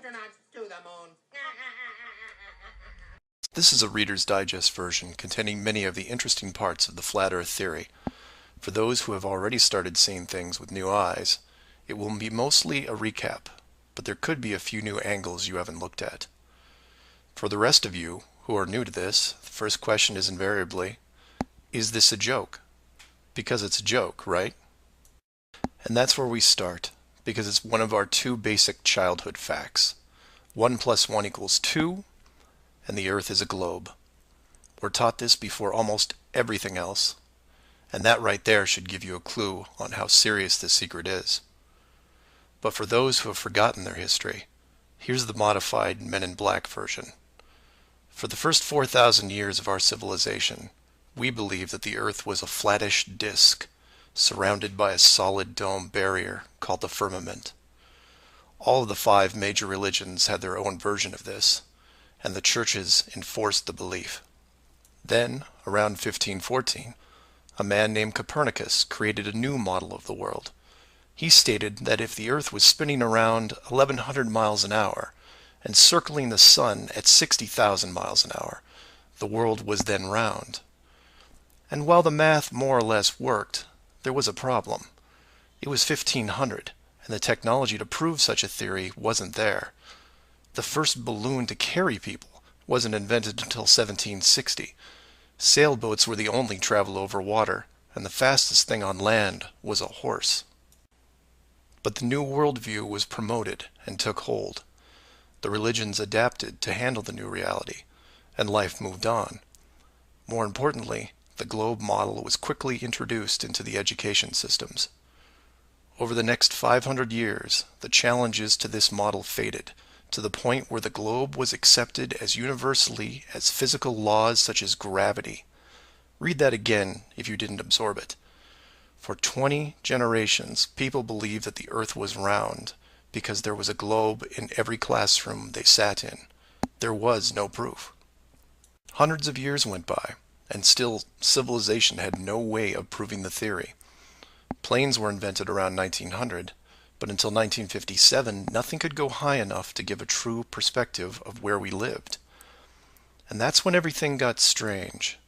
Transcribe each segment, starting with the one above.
astronauts to the moon. This is a Reader's Digest version containing many of the interesting parts of the flat earth theory. For those who have already started seeing things with new eyes, it will be mostly a recap, but there could be a few new angles you haven't looked at. For the rest of you who are new to this, the first question is invariably, is this a joke? Because it's a joke, right? And that's where we start, because it's one of our two basic childhood facts. 1 + 1 = 2, and the Earth is a globe. We're taught this before almost everything else, and that right there should give you a clue on how serious this secret is. But for those who have forgotten their history, here's the modified Men in Black version. For the first 4,000 years of our civilization, we believed that the Earth was a flattish disk, surrounded by a solid dome barrier called the firmament. All of the 5 major religions had their own version of this, and the churches enforced the belief. Then, around 1514, a man named Copernicus created a new model of the world. He stated that if the Earth was spinning around 1,100 miles an hour and circling the Sun at 60,000 miles an hour, the world was then round. And while the math more or less worked, there was a problem. It was 1500, and the technology to prove such a theory wasn't there. The first balloon to carry people wasn't invented until 1760. Sailboats were the only travel over water, and the fastest thing on land was a horse. But the new worldview was promoted and took hold. The religions adapted to handle the new reality, and life moved on. More importantly, the globe model was quickly introduced into the education systems. Over the next 500 years, the challenges to this model faded, to the point where the globe was accepted as universally as physical laws such as gravity. Read that again if you didn't absorb it. For 20 generations, people believed that the Earth was round because there was a globe in every classroom they sat in. There was no proof. Hundreds of years went by, and still civilization had no way of proving the theory. Planes were invented around 1900, but until 1957, nothing could go high enough to give a true perspective of where we lived. And that's when everything got strange.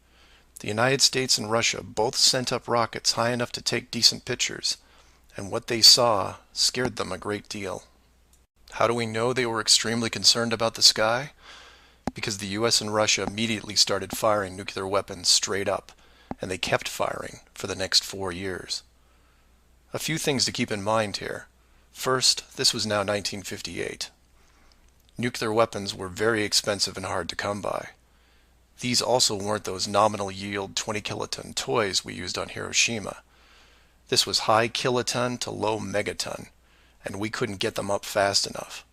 The United States and Russia both sent up rockets high enough to take decent pictures, and what they saw scared them a great deal. How do we know they were extremely concerned about the sky? Because the US and Russia immediately started firing nuclear weapons straight up, and they kept firing for the next 4 years. A few things to keep in mind here. First, this was now 1958. Nuclear weapons were very expensive and hard to come by. These also weren't those nominal yield 20 kiloton toys we used on Hiroshima. This was high kiloton to low megaton, and we couldn't get them up fast enough.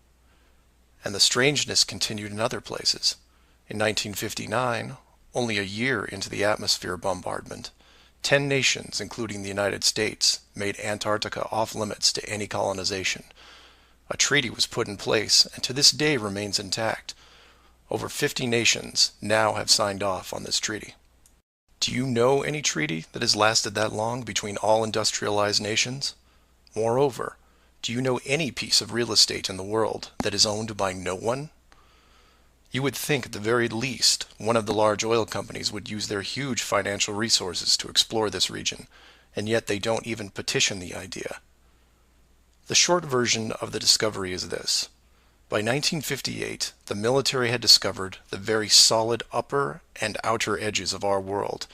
And the strangeness continued in other places. In 1959, only a year into the atmosphere bombardment, 10 nations, including the United States, made Antarctica off-limits to any colonization. A treaty was put in place and to this day remains intact. Over 50 nations now have signed off on this treaty. Do you know any treaty that has lasted that long between all industrialized nations? Moreover, do you know any piece of real estate in the world that is owned by no one? You would think at the very least one of the large oil companies would use their huge financial resources to explore this region, and yet they don't even petition the idea. The short version of the discovery is this. By 1958, the military had discovered the very solid upper and outer edges of our world,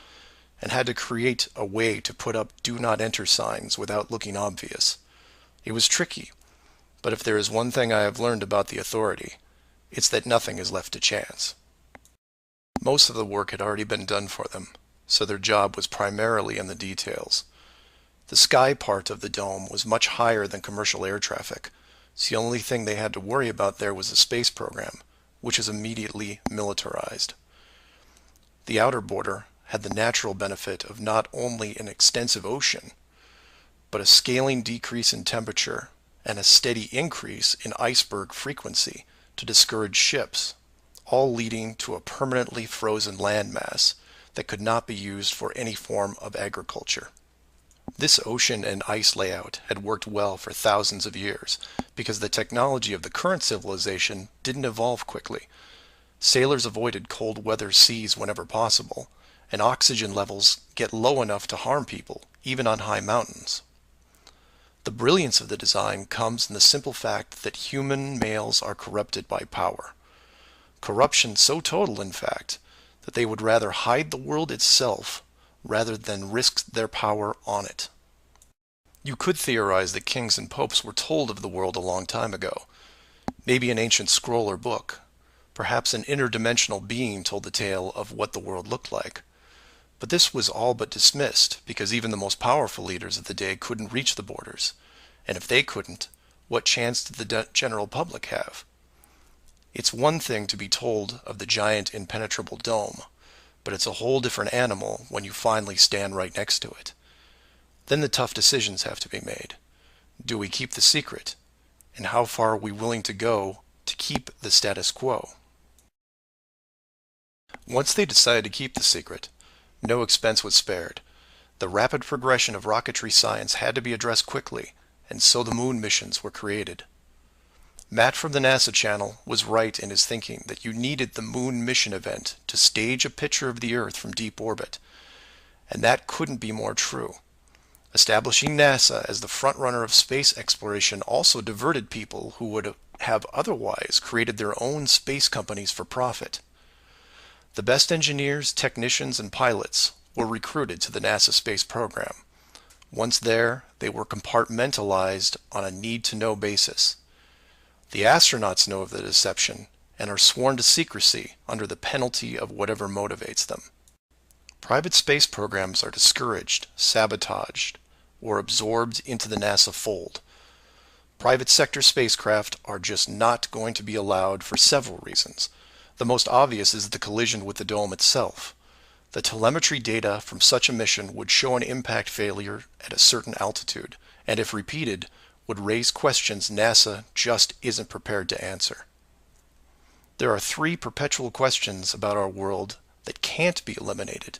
and had to create a way to put up "Do Not Enter" signs without looking obvious. It was tricky, but if there is one thing I have learned about the authority, it's that nothing is left to chance. Most of the work had already been done for them, so their job was primarily in the details. The sky part of the dome was much higher than commercial air traffic, so the only thing they had to worry about there was the space program, which is immediately militarized. The outer border had the natural benefit of not only an extensive ocean, but a scaling decrease in temperature and a steady increase in iceberg frequency to discourage ships, all leading to a permanently frozen landmass that could not be used for any form of agriculture. This ocean and ice layout had worked well for thousands of years because the technology of the current civilization didn't evolve quickly. Sailors avoided cold weather seas whenever possible, and oxygen levels get low enough to harm people, even on high mountains. The brilliance of the design comes in the simple fact that human males are corrupted by power. Corruption so total, in fact, that they would rather hide the world itself rather than risk their power on it. You could theorize that kings and popes were told of the world a long time ago. Maybe an ancient scroll or book. Perhaps an interdimensional being told the tale of what the world looked like. But this was all but dismissed because even the most powerful leaders of the day couldn't reach the borders. And if they couldn't, what chance did the general public have? It's one thing to be told of the giant impenetrable dome, but it's a whole different animal when you finally stand right next to it. Then the tough decisions have to be made. Do we keep the secret? And how far are we willing to go to keep the status quo? Once they decided to keep the secret, no expense was spared. The rapid progression of rocketry science had to be addressed quickly, and so the moon missions were created. Matt from the NASA channel was right in his thinking that you needed the moon mission event to stage a picture of the Earth from deep orbit, and that couldn't be more true. Establishing NASA as the frontrunner of space exploration also diverted people who would have otherwise created their own space companies for profit. The best engineers, technicians, and pilots were recruited to the NASA space program. Once there, they were compartmentalized on a need-to-know basis. The astronauts know of the deception and are sworn to secrecy under the penalty of whatever motivates them. Private space programs are discouraged, sabotaged, or absorbed into the NASA fold. Private sector spacecraft are just not going to be allowed for several reasons. The most obvious is the collision with the dome itself. The telemetry data from such a mission would show an impact failure at a certain altitude, and if repeated, would raise questions NASA just isn't prepared to answer. There are three perpetual questions about our world that can't be eliminated,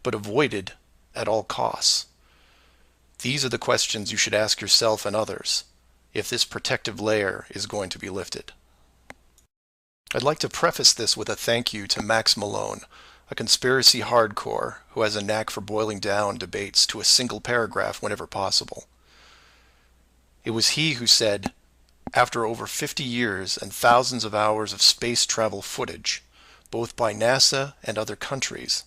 but avoided at all costs. These are the questions you should ask yourself and others if this protective layer is going to be lifted. I'd like to preface this with a thank you to Max Malone, a conspiracy hardcore who has a knack for boiling down debates to a single paragraph whenever possible. It was he who said, after over 50 years and thousands of hours of space travel footage, both by NASA and other countries,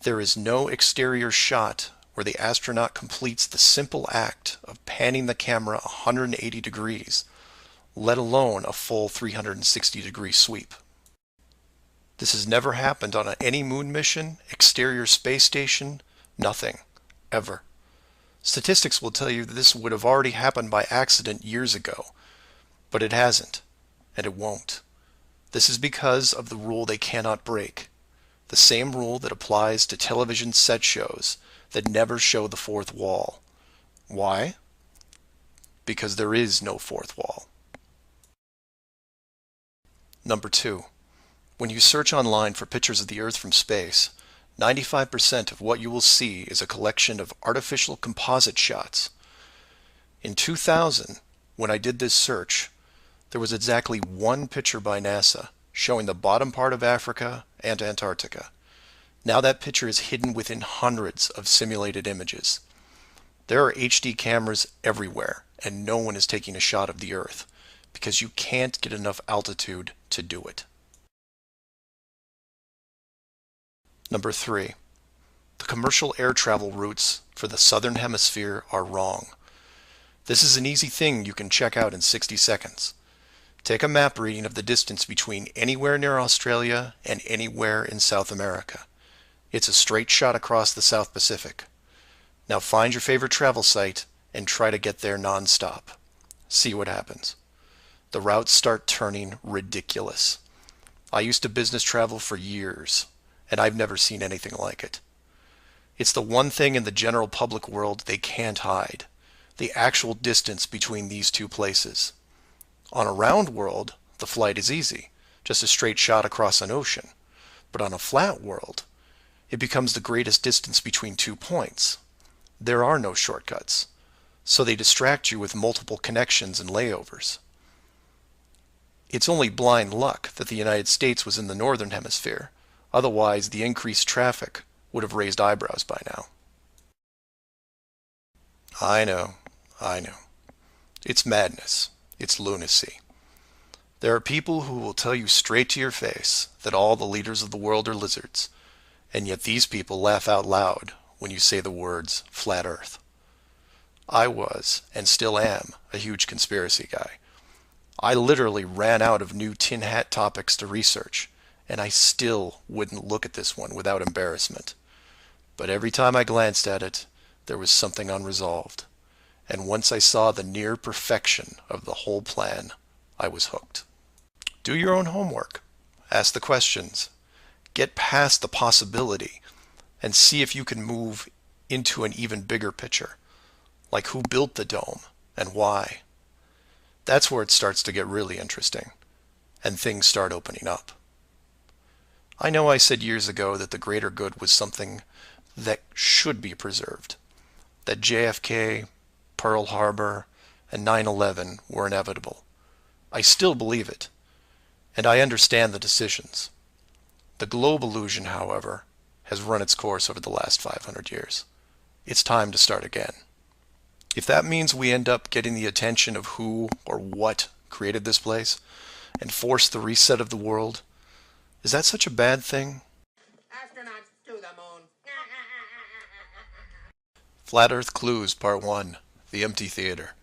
there is no exterior shot where the astronaut completes the simple act of panning the camera 180 degrees, let alone a full 360-degree sweep. This has never happened on any moon mission, exterior space station, nothing, ever. Statistics will tell you that this would have already happened by accident years ago, but it hasn't, and it won't. This is because of the rule they cannot break, the same rule that applies to television set shows that never show the fourth wall. Why? Because there is no fourth wall. Number 2. When you search online for pictures of the Earth from space, 95% of what you will see is a collection of artificial composite shots. In 2000, when I did this search, there was exactly one picture by NASA showing the bottom part of Africa and Antarctica. Now that picture is hidden within hundreds of simulated images. There are HD cameras everywhere, and no one is taking a shot of the Earth, because you can't get enough altitude to do it. Number 3. The commercial air travel routes for the southern hemisphere are wrong. This is an easy thing you can check out in 60 seconds. Take a map reading of the distance between anywhere near Australia and anywhere in South America. It's a straight shot across the South Pacific. Now find your favorite travel site and try to get there non-stop. See what happens. The routes start turning ridiculous. I used to business travel for years, and I've never seen anything like it. It's the one thing in the general public world they can't hide, the actual distance between these two places. On a round world, the flight is easy, just a straight shot across an ocean. But on a flat world, it becomes the greatest distance between 2 points. There are no shortcuts, so they distract you with multiple connections and layovers. It's only blind luck that the United States was in the northern hemisphere. Otherwise, the increased traffic would have raised eyebrows by now. I know, I know. It's madness. It's lunacy. There are people who will tell you straight to your face that all the leaders of the world are lizards, and yet these people laugh out loud when you say the words flat earth. I was, and still am, a huge conspiracy guy. I literally ran out of new tin hat topics to research, and I still wouldn't look at this one without embarrassment. But every time I glanced at it, there was something unresolved. And once I saw the near perfection of the whole plan, I was hooked. Do your own homework. Ask the questions. Get past the possibility and see if you can move into an even bigger picture, like who built the dome and why. That's where it starts to get really interesting, and things start opening up. I know I said years ago that the greater good was something that should be preserved, that JFK, Pearl Harbor, and 9/11 were inevitable. I still believe it, and I understand the decisions. The globe illusion, however, has run its course over the last 500 years. It's time to start again. If that means we end up getting the attention of who or what created this place and force the reset of the world, is that such a bad thing? Astronauts to the moon. Flat Earth Clues Part 1, The Empty Theater.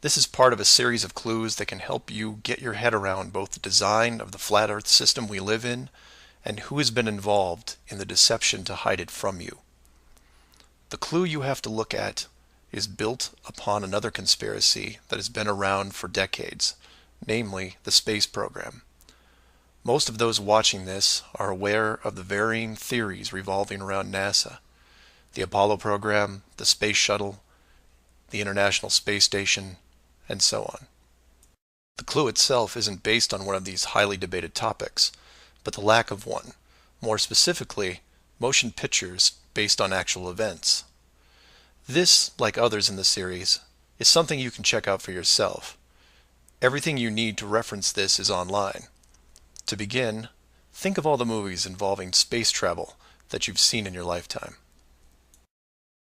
This is part of a series of clues that can help you get your head around both the design of the flat Earth system we live in and who has been involved in the deception to hide it from you. The clue you have to look at is built upon another conspiracy that has been around for decades, namely the space program. Most of those watching this are aware of the varying theories revolving around NASA, the Apollo program, the Space Shuttle, the International Space Station, and so on. The clue itself isn't based on one of these highly debated topics, but the lack of one, more specifically, motion pictures based on actual events. This, like others in the series, is something you can check out for yourself. Everything you need to reference this is online. To begin, think of all the movies involving space travel that you've seen in your lifetime.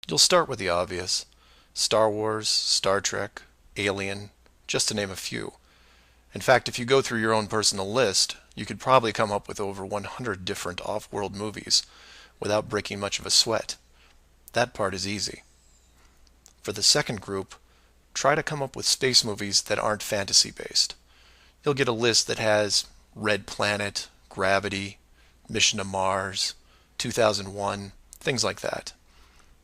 You'll start with the obvious: Star Wars, Star Trek, Alien, just to name a few. In fact, if you go through your own personal list, you could probably come up with over 100 different off-world movies without breaking much of a sweat. That part is easy. For the second group, try to come up with space movies that aren't fantasy-based. You'll get a list that has Red Planet, Gravity, Mission to Mars, 2001, things like that.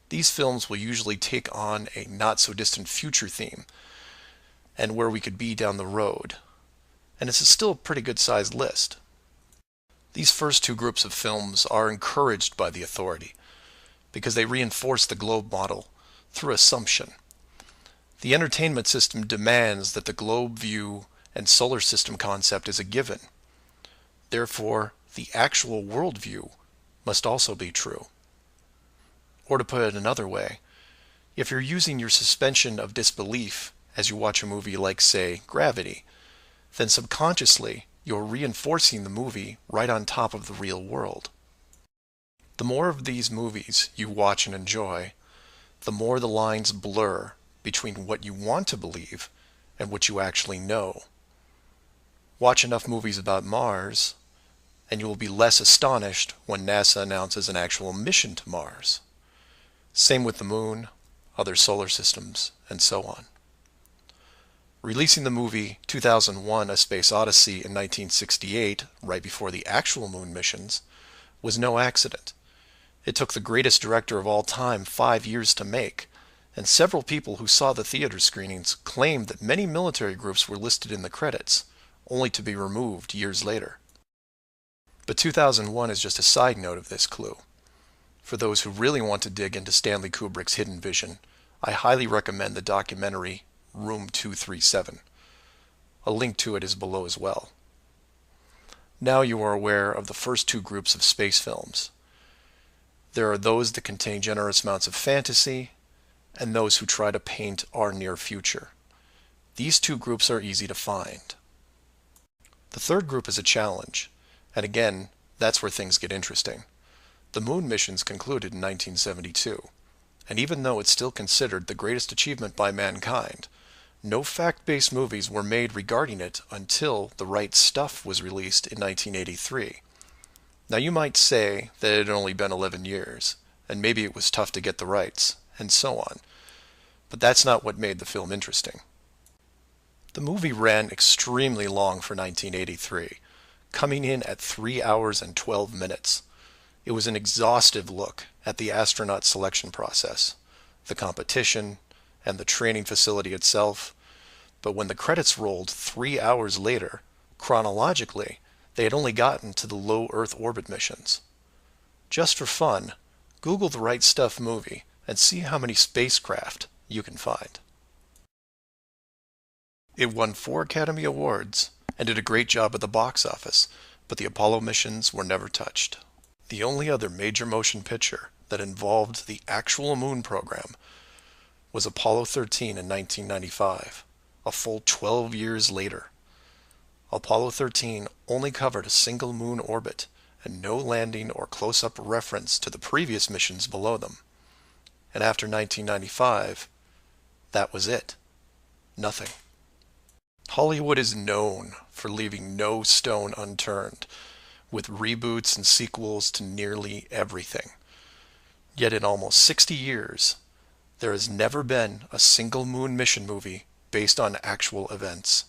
These films will usually take on a not-so-distant future theme and where we could be down the road. And it's still a pretty good-sized list. These first two groups of films are encouraged by the authority because they reinforce the globe model through assumption. The entertainment system demands that the globe view and solar system concept is a given. Therefore, the actual worldview must also be true. Or to put it another way, if you're using your suspension of disbelief as you watch a movie like, say, Gravity, then subconsciously you're reinforcing the movie right on top of the real world. The more of these movies you watch and enjoy, the more the lines blur between what you want to believe and what you actually know. Watch enough movies about Mars, and you will be less astonished when NASA announces an actual mission to Mars. Same with the moon, other solar systems, and so on. Releasing the movie 2001: A Space Odyssey in 1968, right before the actual moon missions, was no accident. It took the greatest director of all time 5 years to make, and several people who saw the theater screenings claimed that many military groups were listed in the credits, only to be removed years later. But 2001 is just a side note of this clue. For those who really want to dig into Stanley Kubrick's hidden vision, I highly recommend the documentary Room 237. A link to it is below as well. Now you are aware of the first two groups of space films. There are those that contain generous amounts of fantasy, and those who try to paint our near future. These two groups are easy to find. The third group is a challenge, and again, that's where things get interesting. The moon missions concluded in 1972, and even though it's still considered the greatest achievement by mankind, no fact-based movies were made regarding it until The Right Stuff was released in 1983. Now you might say that it had only been 11 years, and maybe it was tough to get the rights, and so on. But that's not what made the film interesting. The movie ran extremely long for 1983, coming in at 3 hours and 12 minutes. It was an exhaustive look at the astronaut selection process, the competition, and the training facility itself. But when the credits rolled 3 hours later, chronologically, they had only gotten to the low Earth orbit missions. Just for fun, Google The Right Stuff movie and see how many spacecraft you can find. It won 4 Academy Awards and did a great job at the box office, but the Apollo missions were never touched. The only other major motion picture that involved the actual moon program was Apollo 13 in 1995, a full 12 years later. Apollo 13 only covered a single moon orbit and no landing or close-up reference to the previous missions below them. And after 1995, that was it. Nothing. Hollywood is known for leaving no stone unturned, with reboots and sequels to nearly everything. Yet in almost 60 years, there has never been a single moon mission movie based on actual events.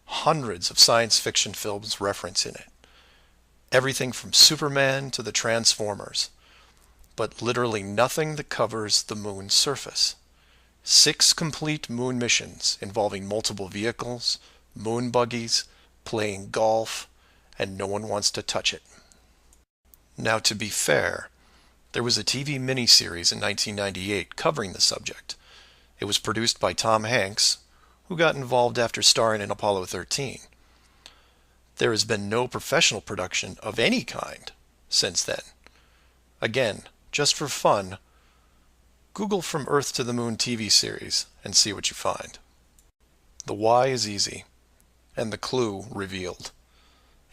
Hundreds of science fiction films reference in it. Everything from Superman to the Transformers. But literally nothing that covers the moon's surface. 6 complete moon missions involving multiple vehicles, moon buggies, playing golf, and no one wants to touch it. Now, to be fair, there was a TV miniseries in 1998 covering the subject. It was produced by Tom Hanks, who got involved after starring in Apollo 13. There has been no professional production of any kind since then. Again, just for fun, Google From Earth to the Moon TV series and see what you find. The why is easy, and the clue revealed.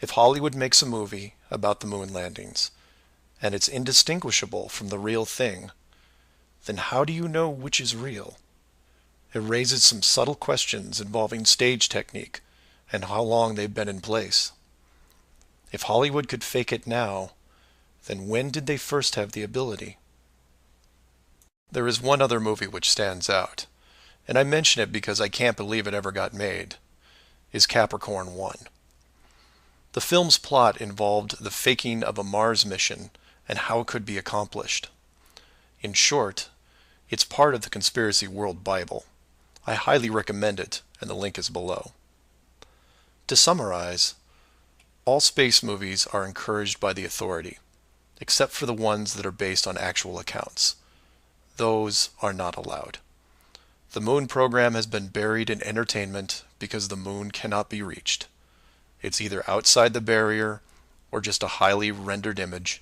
If Hollywood makes a movie about the moon landings, and it's indistinguishable from the real thing, then how do you know which is real? It raises some subtle questions involving stage technique and how long they've been in place. If Hollywood could fake it now, then when did they first have the ability? There is one other movie which stands out, and I mention it because I can't believe it ever got made, is Capricorn 1. The film's plot involved the faking of a Mars mission and how it could be accomplished. In short, it's part of the Conspiracy World Bible. I highly recommend it, and the link is below. To summarize, all space movies are encouraged by the authority, except for the ones that are based on actual accounts. Those are not allowed. The moon program has been buried in entertainment because the moon cannot be reached. It's either outside the barrier or just a highly rendered image,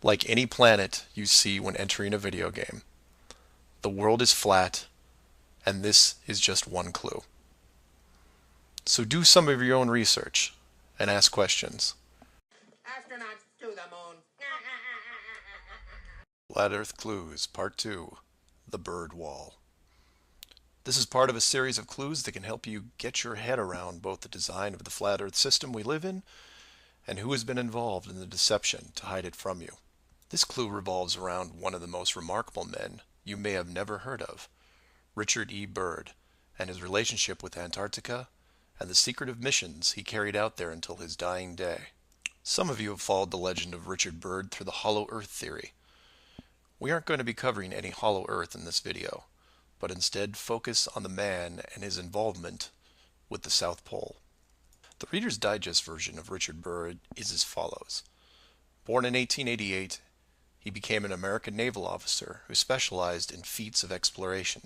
like any planet you see when entering a video game. The world is flat, and this is just one clue. So do some of your own research and ask questions. Astronauts to the moon. Flat Earth Clues, Part 2, The Bird Wall. This is part of a series of clues that can help you get your head around both the design of the flat Earth system we live in and who has been involved in the deception to hide it from you. This clue revolves around one of the most remarkable men you may have never heard of, Richard E. Byrd, and his relationship with Antarctica and the secretive missions he carried out there until his dying day. Some of you have followed the legend of Richard Byrd through the Hollow Earth theory. We aren't going to be covering any Hollow Earth in this video, but instead focus on the man and his involvement with the South Pole. The Reader's Digest version of Richard Byrd is as follows. Born in 1888, he became an American naval officer who specialized in feats of exploration.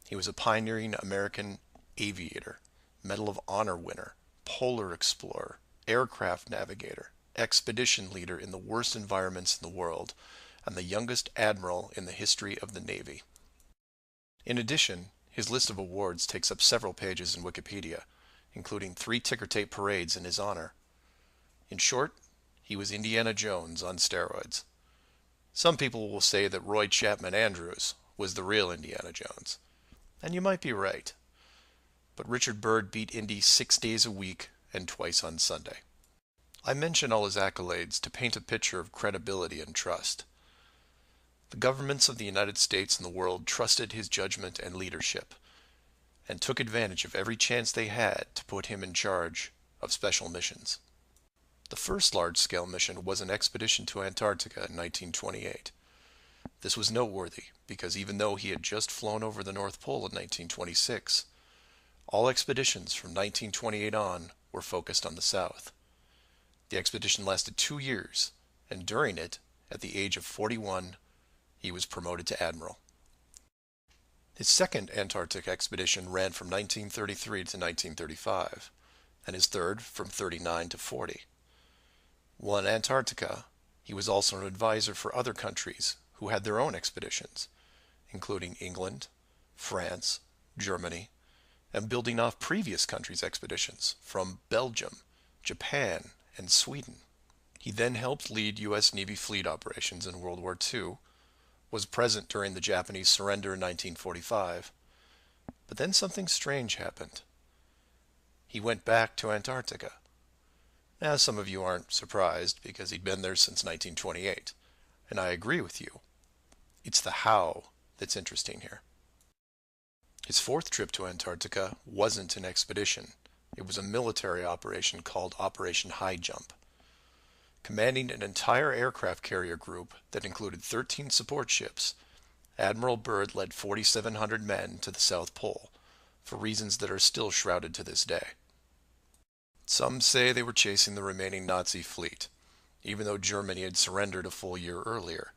He was a pioneering American aviator, Medal of Honor winner, polar explorer, aircraft navigator, expedition leader in the worst environments in the world, and the youngest admiral in the history of the Navy. In addition, his list of awards takes up several pages in Wikipedia, including 3 ticker tape parades in his honor. In short, he was Indiana Jones on steroids. Some people will say that Roy Chapman Andrews was the real Indiana Jones. And you might be right. But Richard Byrd beat Indy 6 days a week and twice on Sunday. I mention all his accolades to paint a picture of credibility and trust. The governments of the United States and the world trusted his judgment and leadership, and took advantage of every chance they had to put him in charge of special missions. The first large-scale mission was an expedition to Antarctica in 1928. This was noteworthy because even though he had just flown over the North Pole in 1926, all expeditions from 1928 on were focused on the South. The expedition lasted 2 years, and during it, at the age of 41, he was promoted to admiral. His second Antarctic expedition ran from 1933 to 1935, and his third from 39 to 40. While in Antarctica, he was also an advisor for other countries who had their own expeditions, including England, France, Germany, and building off previous countries' expeditions from Belgium, Japan, and Sweden. He then helped lead U.S. Navy fleet operations in World War II, was present during the Japanese surrender in 1945, but then something strange happened. He went back to Antarctica. Now, some of you aren't surprised because he'd been there since 1928, and I agree with you. It's the how that's interesting here. His fourth trip to Antarctica wasn't an expedition. It was a military operation called Operation High Jump. Commanding an entire aircraft carrier group that included 13 support ships, Admiral Byrd led 4,700 men to the South Pole, for reasons that are still shrouded to this day. Some say they were chasing the remaining Nazi fleet, even though Germany had surrendered a full year earlier.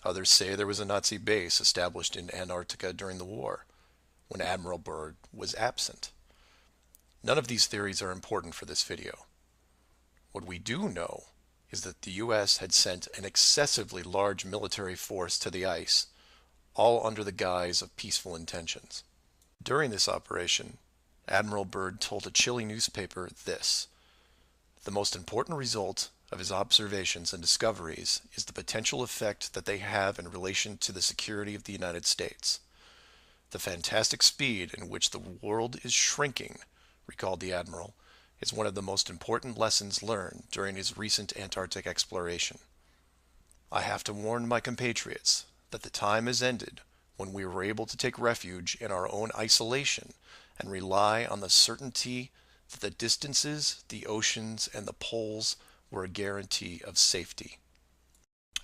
Others say there was a Nazi base established in Antarctica during the war, when Admiral Byrd was absent. None of these theories are important for this video. What we do know is that the U.S. had sent an excessively large military force to the ice, all under the guise of peaceful intentions. During this operation, Admiral Byrd told a Chile newspaper this: "The most important result of his observations and discoveries is the potential effect that they have in relation to the security of the United States. The fantastic speed in which the world is shrinking," recalled the Admiral, "is one of the most important lessons learned during his recent Antarctic exploration. I have to warn my compatriots that the time has ended when we were able to take refuge in our own isolation and rely on the certainty that the distances, the oceans, and the poles were a guarantee of safety."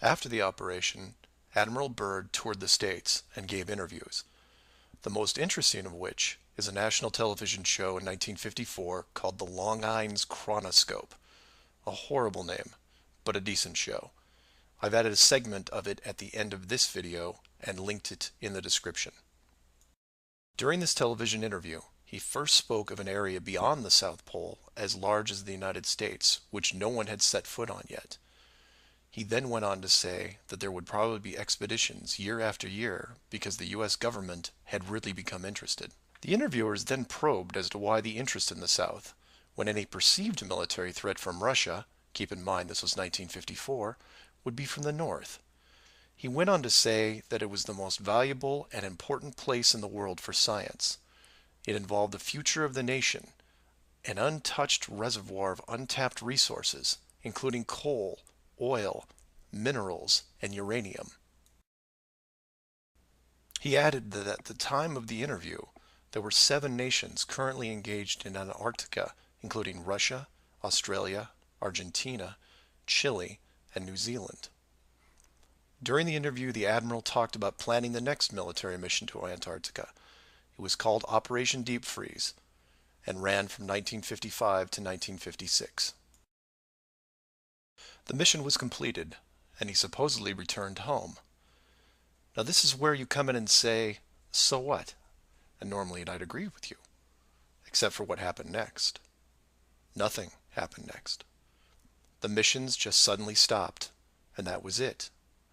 After the operation, Admiral Byrd toured the States and gave interviews, the most interesting of which is a national television show in 1954 called The Longines Chronoscope. A horrible name, but a decent show. I've added a segment of it at the end of this video and linked it in the description. During this television interview, he first spoke of an area beyond the South Pole as large as the United States, which no one had set foot on yet. He then went on to say that there would probably be expeditions year after year because the U.S. government had really become interested. The interviewers then probed as to why the interest in the South, when any perceived military threat from Russia, keep in mind this was 1954, would be from the North. He went on to say that it was the most valuable and important place in the world for science. It involved the future of the nation, an untouched reservoir of untapped resources, including coal, oil, minerals, and uranium. He added that at the time of the interview, there were 7 nations currently engaged in Antarctica, including Russia, Australia, Argentina, Chile, and New Zealand. During the interview, the Admiral talked about planning the next military mission to Antarctica. It was called Operation Deep Freeze and ran from 1955 to 1956. The mission was completed, and he supposedly returned home. Now this is where you come in and say, so what? And normally I'd agree with you, except for what happened next. Nothing happened next. The missions just suddenly stopped, and that was it.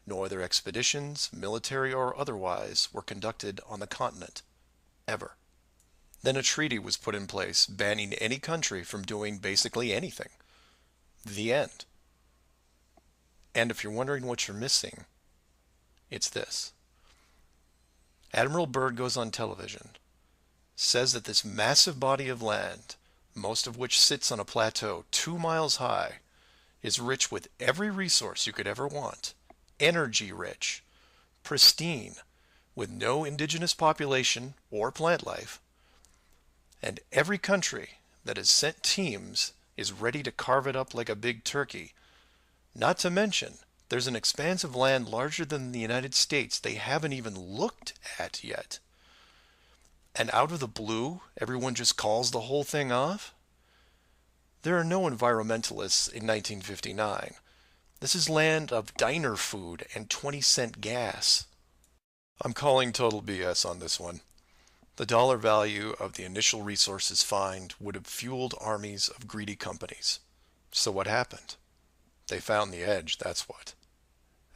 No other expeditions, military or otherwise, were conducted on the continent, ever. Then a treaty was put in place banning any country from doing basically anything. The end. And if you're wondering what you're missing, it's this. Admiral Byrd goes on television, says that this massive body of land, most of which sits on a plateau 2 miles high, is rich with every resource you could ever want, energy rich, pristine, with no indigenous population or plant life, and every country that has sent teams is ready to carve it up like a big turkey. Not to mention, there's an expanse of land larger than the United States they haven't even looked at yet. And out of the blue, everyone just calls the whole thing off? There are no environmentalists in 1959. This is land of diner food and 20-cent gas. I'm calling total BS on this one. The dollar value of the initial resources find would have fueled armies of greedy companies. So what happened? They found the edge, that's what.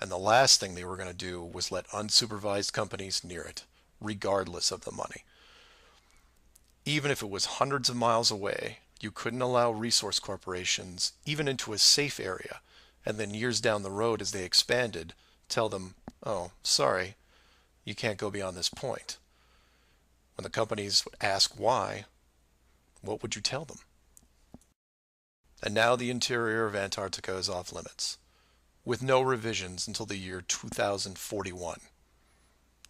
And the last thing they were going to do was let unsupervised companies near it, regardless of the money. Even if it was hundreds of miles away, you couldn't allow resource corporations even into a safe area, and then years down the road as they expanded, tell them, oh, sorry, you can't go beyond this point. When the companies would ask why, what would you tell them? And now the interior of Antarctica is off limits, with no revisions until the year 2041.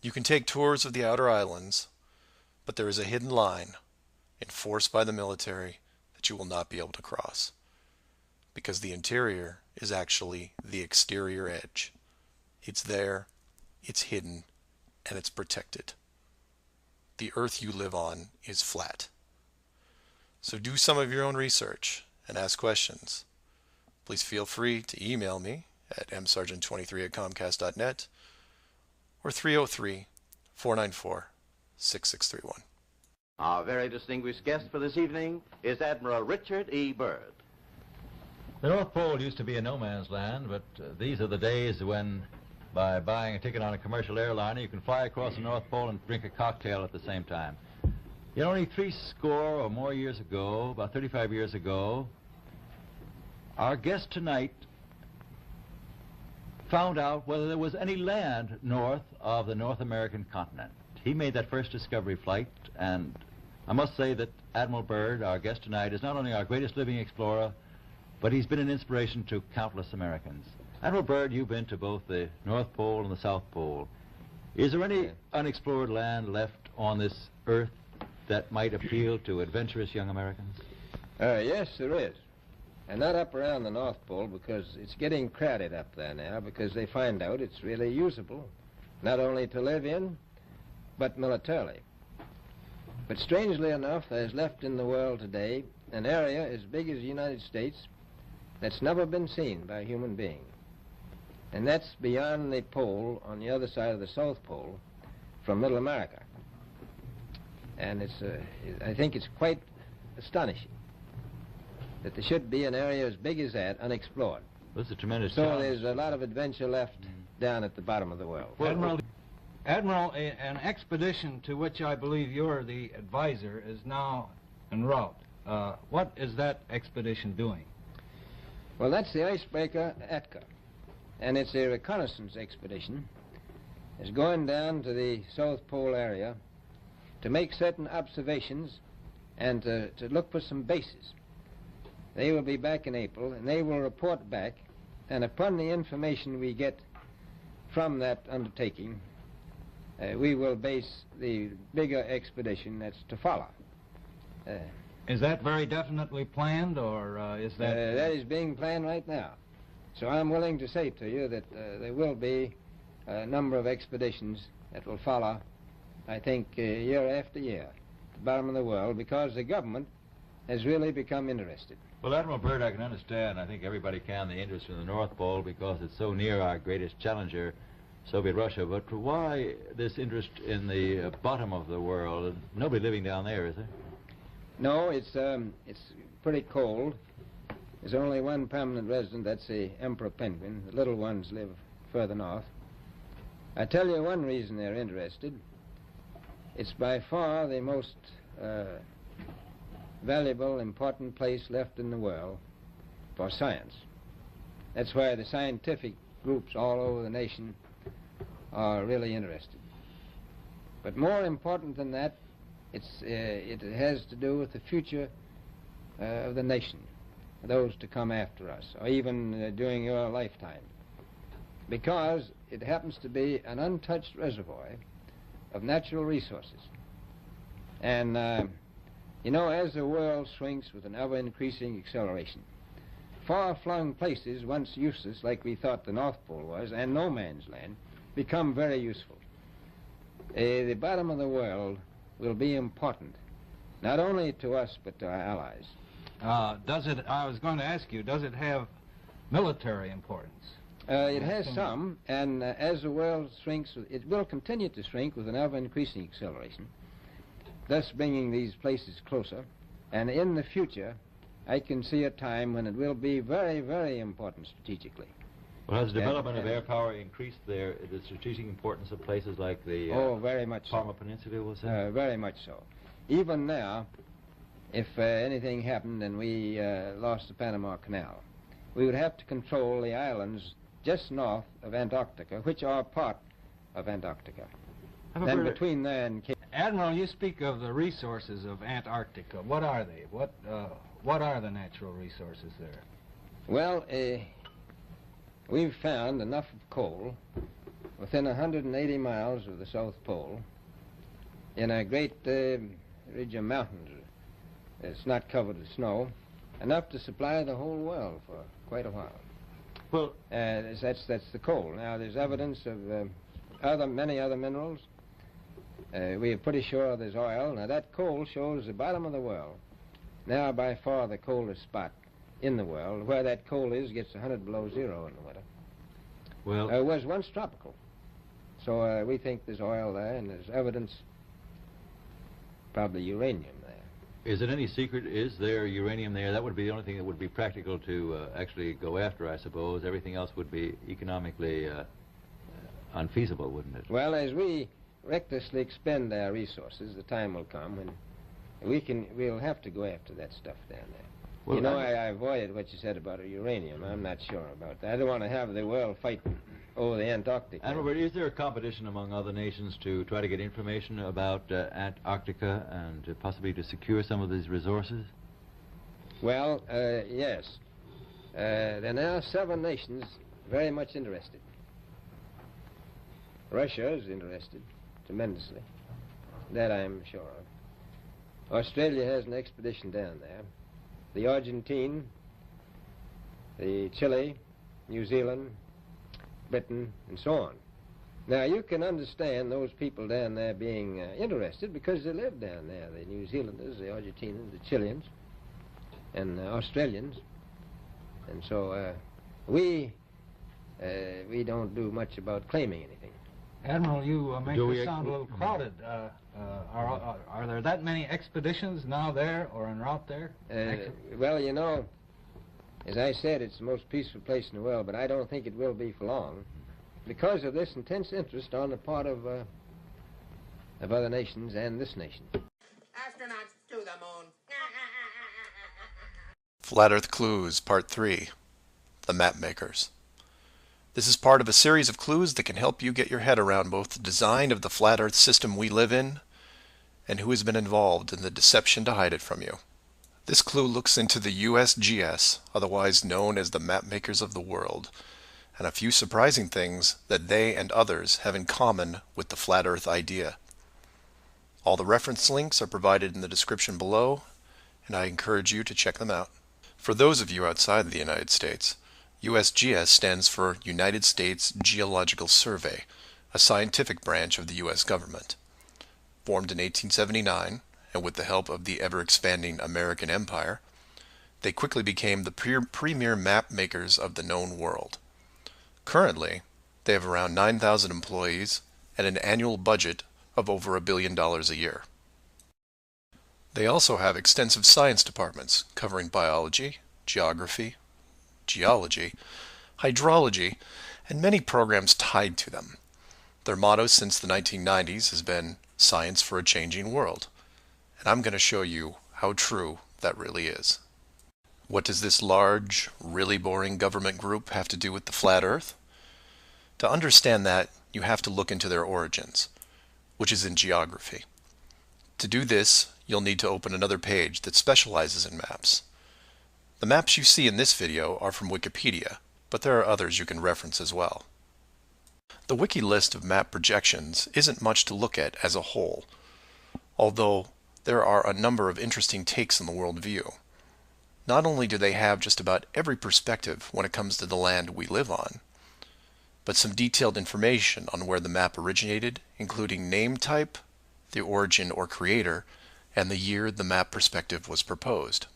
You can take tours of the outer islands, but there is a hidden line, enforced by the military, that you will not be able to cross. Because the interior is actually the exterior edge. It's there, it's hidden, and it's protected. The Earth you live on is flat. So do some of your own research and ask questions. Please feel free to email me at msargent23@comcast.net or 303-494-6631. Our very distinguished guest for this evening is Admiral Richard E. Byrd. The North Pole used to be a no man's land, but these are the days when, by buying a ticket on a commercial airliner, you can fly across the North Pole and drink a cocktail at the same time. Yet only 30 or more years ago, about 35 years ago, our guest tonight found out whether there was any land north of the North American continent. He made that first discovery flight, and I must say that Admiral Byrd, our guest tonight, is not only our greatest living explorer, but he's been an inspiration to countless Americans. Admiral Byrd, you've been to both the North Pole and the South Pole. Is there any unexplored land left on this Earth that might appeal to adventurous young Americans? Yes, there is. And not up around the North Pole, because it's getting crowded up there now, because they find out it's really usable, not only to live in, but militarily. But strangely enough, there's left in the world today an area as big as the United States that's never been seen by a human being. And that's beyond the pole on the other side of the South Pole from Middle America. And I think it's quite astonishing that there should be an area as big as that unexplored. That's a tremendous So challenge. there's a lot of adventure left down at the bottom of the world. Admiral, an expedition to which I believe you're the advisor is now en route. What is that expedition doing? Well, that's the icebreaker Atka, and it's a reconnaissance expedition. It's going down to the South Pole area to make certain observations and to look for some bases. They will be back in April, and they will report back, and upon the information we get from that undertaking, we will base the bigger expedition that's to follow. Is that very definitely planned, or is that... That is being planned right now. So I'm willing to say to you that there will be a number of expeditions that will follow, I think, year after year, at the bottom of the world, because the government has really become interested. Well, Admiral Byrd, I can understand, I think everybody can, the interest in the North Pole because it's so near our greatest challenger, Soviet Russia. But why this interest in the bottom of the world? Nobody living down there, is there? No, it's pretty cold. There's only one permanent resident, that's the emperor penguin. The little ones live further north. I tell you one reason they're interested. It's by far the most valuable, important place left in the world for science. That's why the scientific groups all over the nation are really interested. But more important than that, it has to do with the future of the nation, those to come after us, or even during your lifetime, because it happens to be an untouched reservoir of natural resources. And, you know, as the world shrinks with an ever-increasing acceleration, far-flung places, once useless, like we thought the North Pole was, and no man's land, become very useful. The bottom of the world will be important, not only to us, but to our allies. I was going to ask you, does it have military importance? It has some, and as the world shrinks, it will continue to shrink with an ever-increasing acceleration, thus bringing these places closer. And in the future, I can see a time when it will be very, very important strategically. Well, has the development of air power increased the strategic importance of places like the very much Parma Peninsula, was it? Very much so. Even now, if anything happened and we lost the Panama Canal, we would have to control the islands just north of Antarctica, which are part of Antarctica. Then between there and Cape... Admiral, you speak of the resources of Antarctica. What are they? What are the natural resources there? Well, we've found enough of coal within 180 miles of the South Pole in a great ridge of mountains. It's not covered with snow, enough to supply the whole world for quite a while. Well, that's the coal. Now, there's evidence of many other minerals. We are pretty sure there's oil. Now, that coal shows the bottom of the world. Now, by far the coldest spot in the world. Where that coal is gets 100 below zero in the winter. Well, it was once tropical. So we think there's oil there, and there's evidence, probably uranium there. is it any secret, is there uranium there? That would be the only thing that would be practical to actually go after, I suppose. Everything else would be economically unfeasible, wouldn't it? Well, as we recklessly expend our resources, the time will come when we'll have to go after that stuff down there. Well, you know, I avoided what you said about uranium. I'm not sure about that. I don't want to have the world fight over the Antarctic. And Robert, is there a competition among other nations to try to get information about Antarctica and possibly to secure some of these resources? Well, yes. There are now 7 nations very much interested. Russia is interested tremendously. That I'm sure of. Australia has an expedition down there. The Argentine, the Chile, New Zealand, Britain, and so on. Now, you can understand those people down there being interested because they live down there, the New Zealanders, the Argentinians, the Chileans, and the Australians. And so we don't do much about claiming anything. Admiral, you make this sound a little crowded. Are there that many expeditions now there or en route there? Well, you know, as I said, it's the most peaceful place in the world, but I don't think it will be for long because of this intense interest on the part of other nations and this nation. Astronauts to the moon. Flat Earth Clues, Part 3, The Map Makers. This is part of a series of clues that can help you get your head around both the design of the flat Earth system we live in and who has been involved in the deception to hide it from you. This clue looks into the USGS, otherwise known as the map makers of the world, and a few surprising things that they and others have in common with the flat Earth idea. All the reference links are provided in the description below, and I encourage you to check them out. For those of you outside of the United States, USGS stands for United States Geological Survey, a scientific branch of the U.S. government. Formed in 1879, and with the help of the ever-expanding American Empire, they quickly became the premier map makers of the known world. Currently, they have around 9,000 employees and an annual budget of over $1 billion a year. They also have extensive science departments covering biology, geography, geology, hydrology, and many programs tied to them. Their motto since the 1990s has been "Science for a Changing World," and I'm going to show you how true that really is. What does this large, really boring government group have to do with the flat Earth? To understand that, you have to look into their origins, which is in geography. To do this, you'll need to open another page that specializes in maps. The maps you see in this video are from Wikipedia, but there are others you can reference as well. The wiki list of map projections isn't much to look at as a whole, although there are a number of interesting takes on the world view. Not only do they have just about every perspective when it comes to the land we live on, but some detailed information on where the map originated, including name type, the origin or creator, and the year the map perspective was proposed.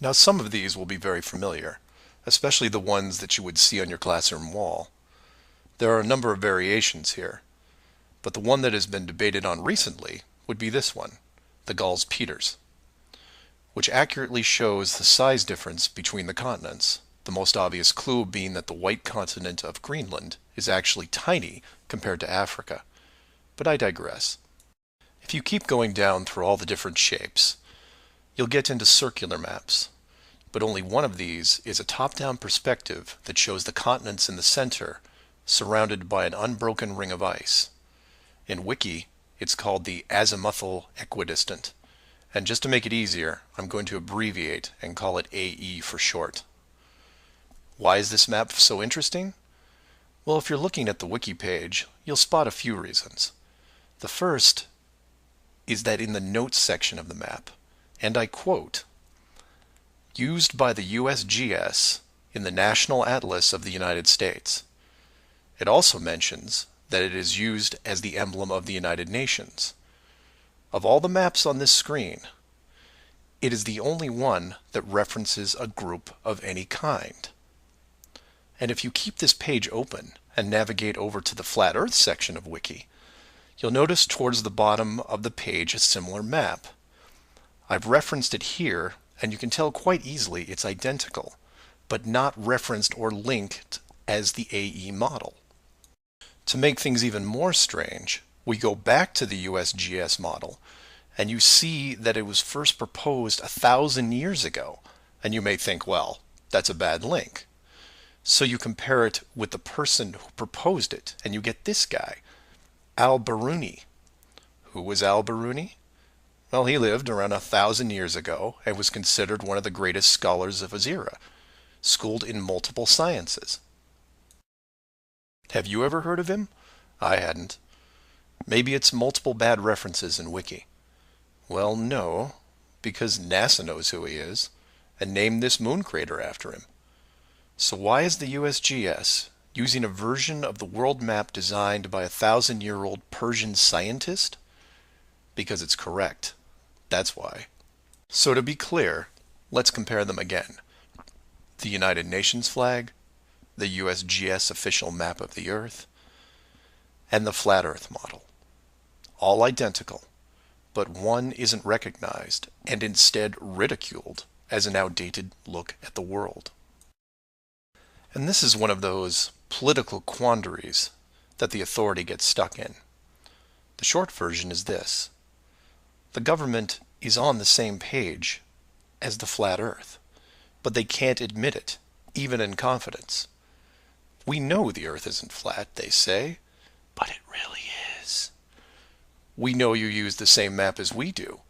Now, some of these will be very familiar, especially the ones that you would see on your classroom wall. There are a number of variations here, but the one that has been debated on recently would be this one, the Gauls-Peters, which accurately shows the size difference between the continents, the most obvious clue being that the white continent of Greenland is actually tiny compared to Africa. But I digress. If you keep going down through all the different shapes, you'll get into circular maps, but only one of these is a top-down perspective that shows the continents in the center, surrounded by an unbroken ring of ice. In Wiki, it's called the azimuthal equidistant, and just to make it easier, I'm going to abbreviate and call it AE for short. Why is this map so interesting? Well, if you're looking at the Wiki page, you'll spot a few reasons. The first is that in the notes section of the map, and I quote, "Used by the USGS in the National Atlas of the United States." It also mentions that it is used as the emblem of the United Nations. Of all the maps on this screen, it is the only one that references a group of any kind. And if you keep this page open and navigate over to the Flat Earth section of Wiki, you'll notice towards the bottom of the page a similar map. I've referenced it here, and you can tell quite easily it's identical, but not referenced or linked as the AE model. To make things even more strange, we go back to the USGS model, and you see that it was first proposed 1,000 years ago, and you may think, well, that's a bad link. So you compare it with the person who proposed it, and you get this guy, Al-Biruni. Who was Al-Biruni? Well, he lived around 1,000 years ago and was considered one of the greatest scholars of his era, schooled in multiple sciences. Have you ever heard of him? I hadn't. Maybe it's multiple bad references in Wiki. Well, no, because NASA knows who he is and named this moon crater after him. So why is the USGS using a version of the world map designed by a 1,000-year-old Persian scientist? Because it's correct. That's why. So to be clear, let's compare them again. The United Nations flag, the USGS official map of the Earth, and the Flat Earth model. All identical, but one isn't recognized and instead ridiculed as an outdated look at the world. And this is one of those political quandaries that the authority gets stuck in. The short version is this. The government is on the same page as the flat Earth, but they can't admit it, even in confidence. We know the Earth isn't flat, they say, but it really is. We know you use the same map as we do,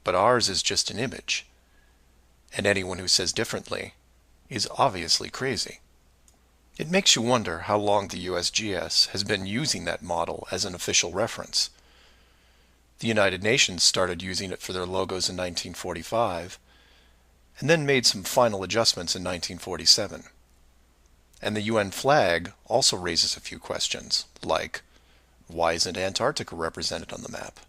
but ours is just an image. And anyone who says differently is obviously crazy. It makes you wonder how long the USGS has been using that model as an official reference. The United Nations started using it for their logos in 1945, and then made some final adjustments in 1947. And the UN flag also raises a few questions, like, why isn't Antarctica represented on the map?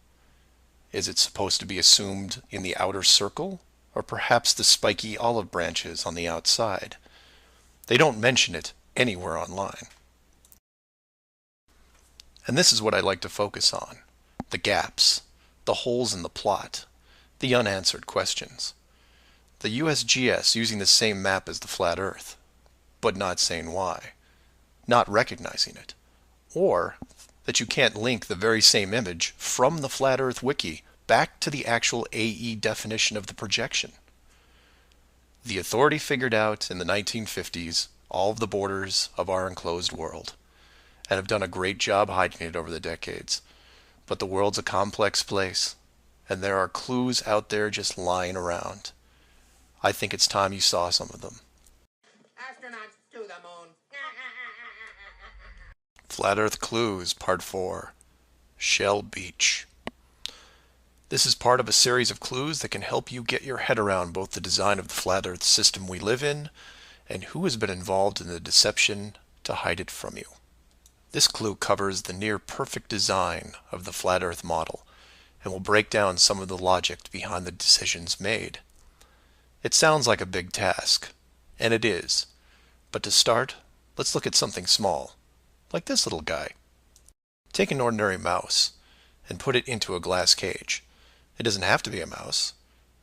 Is it supposed to be assumed in the outer circle, or perhaps the spiky olive branches on the outside? They don't mention it anywhere online. And this is what I like to focus on: the gaps, the holes in the plot, the unanswered questions. The USGS using the same map as the flat Earth, but not saying why. not recognizing it, or that you can't link the very same image from the Flat Earth Wiki back to the actual AE definition of the projection. The Authority figured out in the 1950s all of the borders of our enclosed world, and have done a great job hiding it over the decades. But the world's a complex place, and there are clues out there just lying around. I think it's time you saw some of them. Astronauts to the moon. Flat Earth Clues, Part 4, Shell Beach. This is part of a series of clues that can help you get your head around both the design of the flat Earth system we live in and who has been involved in the deception to hide it from you. This clue covers the near-perfect design of the flat Earth model and will break down some of the logic behind the decisions made. It sounds like a big task, and it is, but to start, let's look at something small, like this little guy. Take an ordinary mouse and put it into a glass cage. It doesn't have to be a mouse.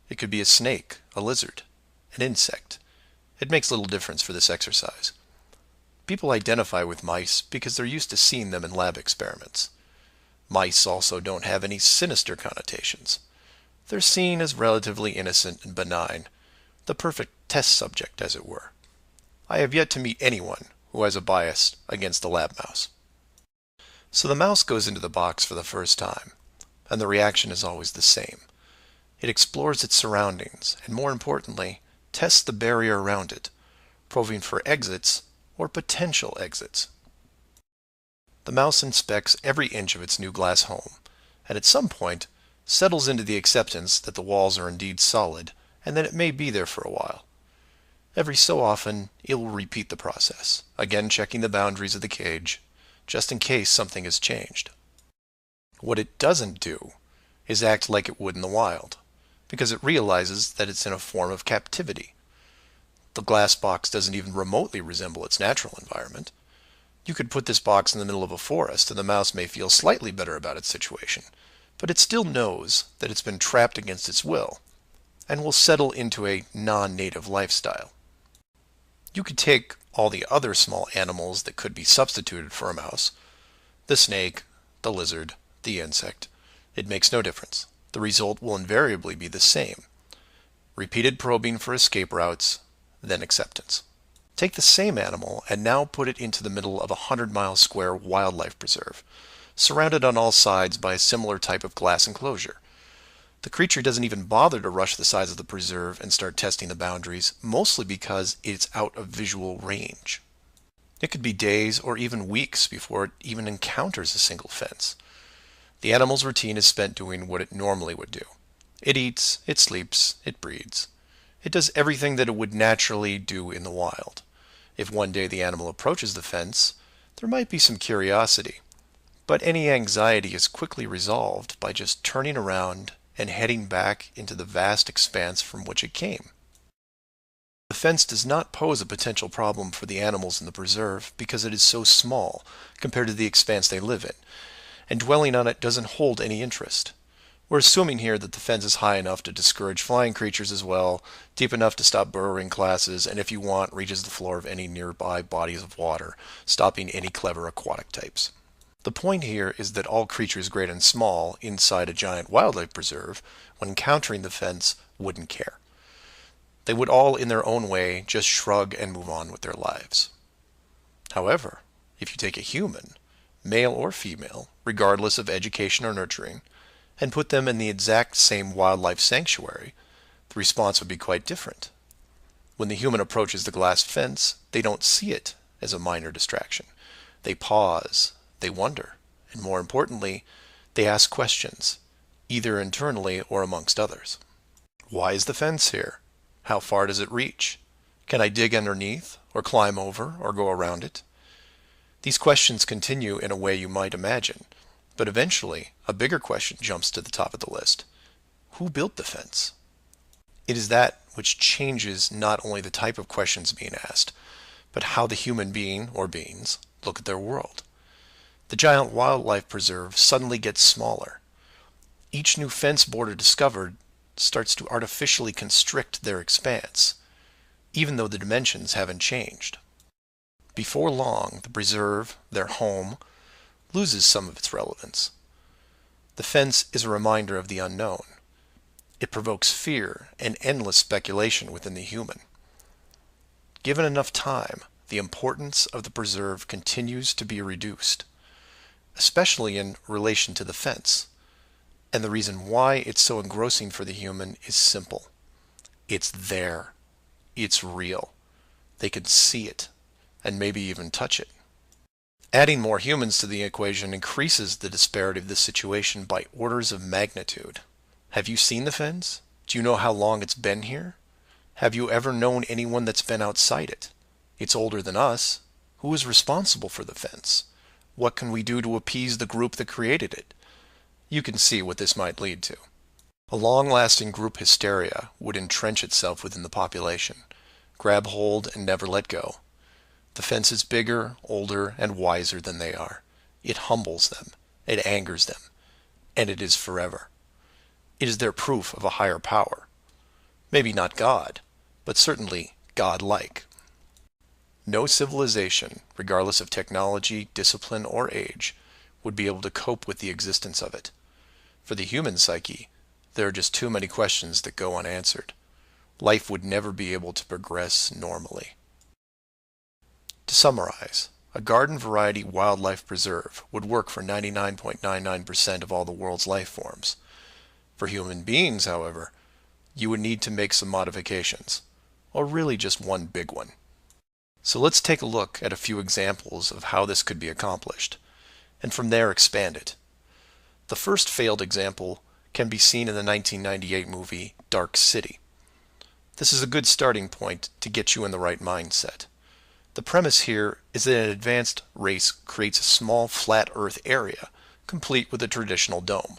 It could be a snake, a lizard, an insect. It makes little difference for this exercise. People identify with mice because they're used to seeing them in lab experiments. Mice also don't have any sinister connotations. They're seen as relatively innocent and benign, the perfect test subject, as it were. I have yet to meet anyone who has a bias against the lab mouse. So the mouse goes into the box for the first time, and the reaction is always the same. It explores its surroundings, and more importantly, tests the barrier around it, probing for exits or potential exits. The mouse inspects every inch of its new glass home, and at some point settles into the acceptance that the walls are indeed solid, and that it may be there for a while. Every so often, it will repeat the process, again checking the boundaries of the cage, just in case something has changed. What it doesn't do is act like it would in the wild, because it realizes that it's in a form of captivity. The glass box doesn't even remotely resemble its natural environment. You could put this box in the middle of a forest and the mouse may feel slightly better about its situation, but it still knows that it's been trapped against its will, and will settle into a non-native lifestyle. You could take all the other small animals that could be substituted for a mouse, the snake, the lizard, the insect. It makes no difference. The result will invariably be the same. Repeated probing for escape routes, then acceptance. Take the same animal and now put it into the middle of a 100-mile square wildlife preserve, surrounded on all sides by a similar type of glass enclosure. The creature doesn't even bother to rush the size of the preserve and start testing the boundaries, mostly because it's out of visual range. It could be days or even weeks before it even encounters a single fence. The animal's routine is spent doing what it normally would do. It eats, it sleeps, it breeds. It does everything that it would naturally do in the wild. If one day the animal approaches the fence, there might be some curiosity, but any anxiety is quickly resolved by just turning around and heading back into the vast expanse from which it came. The fence does not pose a potential problem for the animals in the preserve because it is so small compared to the expanse they live in, and dwelling on it doesn't hold any interest. We're assuming here that the fence is high enough to discourage flying creatures as well, deep enough to stop burrowing classes, and if you want, reaches the floor of any nearby bodies of water, stopping any clever aquatic types. The point here is that all creatures great and small inside a giant wildlife preserve, when encountering the fence, wouldn't care. They would all, in their own way, just shrug and move on with their lives. However, if you take a human, male or female, regardless of education or nurturing, and put them in the exact same wildlife sanctuary, the response would be quite different. When the human approaches the glass fence, they don't see it as a minor distraction. They pause, they wonder, and more importantly, they ask questions, either internally or amongst others. Why is the fence here? How far does it reach? Can I dig underneath, or climb over, or go around it? These questions continue in a way you might imagine, but eventually a bigger question jumps to the top of the list. Who built the fence? It is that which changes not only the type of questions being asked, but how the human being, or beings, look at their world. The giant wildlife preserve suddenly gets smaller. Each new fence border discovered starts to artificially constrict their expanse, even though the dimensions haven't changed. before long, the preserve, their home, loses some of its relevance. The fence is a reminder of the unknown. It provokes fear and endless speculation within the human. Given enough time, the importance of the preserve continues to be reduced, especially in relation to the fence. And the reason why it's so engrossing for the human is simple. It's there. It's real. They can see it, and maybe even touch it. Adding more humans to the equation increases the disparity of this situation by orders of magnitude. Have you seen the fence? Do you know how long it's been here? Have you ever known anyone that's been outside it? It's older than us. Who is responsible for the fence? What can we do to appease the group that created it? You can see what this might lead to. A long-lasting group hysteria would entrench itself within the population, grab hold and never let go. The fence is bigger, older, and wiser than they are. It humbles them, it angers them, and it is forever. It is their proof of a higher power. Maybe not God, but certainly God-like. No civilization, regardless of technology, discipline, or age, would be able to cope with the existence of it. For the human psyche, there are just too many questions that go unanswered. Life would never be able to progress normally. To summarize, a garden variety wildlife preserve would work for 99.99% of all the world's life forms. For human beings, however, you would need to make some modifications, or really just one big one. So let's take a look at a few examples of how this could be accomplished, and from there expand it. The first failed example can be seen in the 1998 movie Dark City. This is a good starting point to get you in the right mindset. The premise here is that an advanced race creates a small flat Earth area, complete with a traditional dome.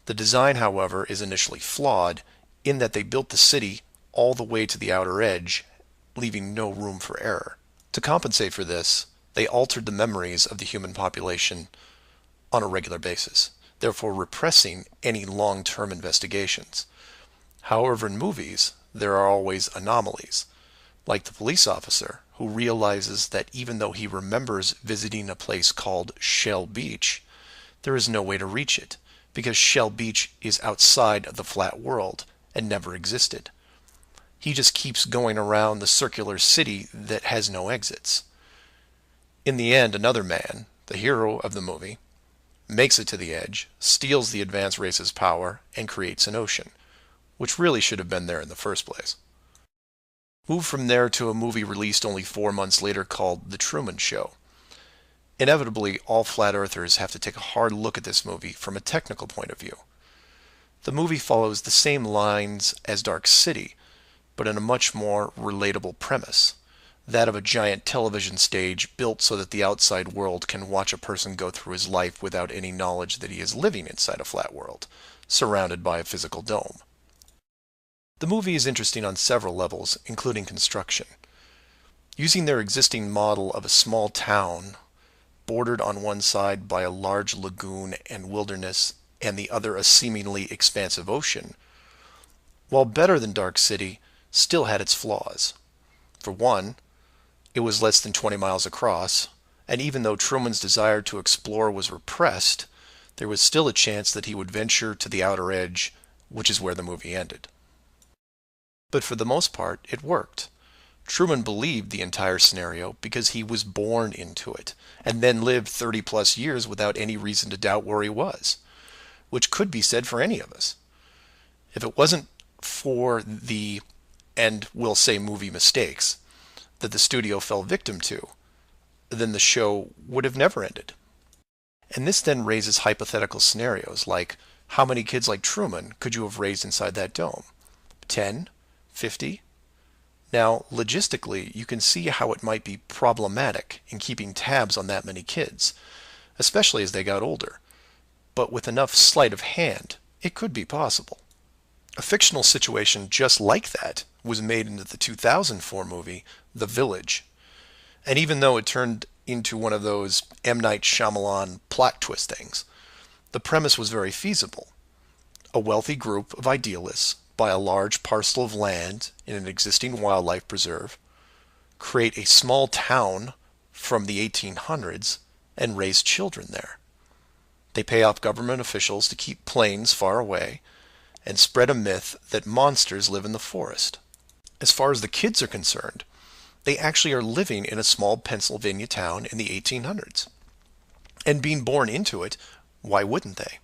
The design, however, is initially flawed in that they built the city all the way to the outer edge, leaving no room for error. To compensate for this, they altered the memories of the human population on a regular basis, therefore repressing any long-term investigations. However, in movies, there are always anomalies, like the police officer who realizes that even though he remembers visiting a place called Shell Beach, there is no way to reach it, because Shell Beach is outside of the flat world and never existed. He just keeps going around the circular city that has no exits. In the end, another man, the hero of the movie, makes it to the edge, steals the advanced race's power, and creates an ocean, which really should have been there in the first place. Move from there to a movie released only 4 months later called The Truman Show. Inevitably, all flat earthers have to take a hard look at this movie from a technical point of view. The movie follows the same lines as Dark City, but in a much more relatable premise, that of a giant television stage built so that the outside world can watch a person go through his life without any knowledge that he is living inside a flat world, surrounded by a physical dome. The movie is interesting on several levels, including construction. Using their existing model of a small town, bordered on one side by a large lagoon and wilderness, and the other a seemingly expansive ocean, while better than Dark City, still had its flaws. For one, it was less than 20 miles across, and even though Truman's desire to explore was repressed, there was still a chance that he would venture to the outer edge, which is where the movie ended. But for the most part, it worked. Truman believed the entire scenario because he was born into it, and then lived 30-plus years without any reason to doubt where he was, which could be said for any of us. If it wasn't for the, and we'll say movie mistakes, that the studio fell victim to, then the show would have never ended. And this then raises hypothetical scenarios like, how many kids like Truman could you have raised inside that dome? 10? 50? Now, logistically, you can see how it might be problematic in keeping tabs on that many kids, especially as they got older. But with enough sleight of hand, it could be possible. A fictional situation just like that was made into the 2004 movie, The Village. And even though it turned into one of those M. Night Shyamalan plot twist things, the premise was very feasible. A wealthy group of idealists buy a large parcel of land in an existing wildlife preserve, create a small town from the 1800s and raise children there. They pay off government officials to keep planes far away and spread a myth that monsters live in the forest. As far as the kids are concerned, they actually are living in a small Pennsylvania town in the 1800s. And being born into it, why wouldn't they?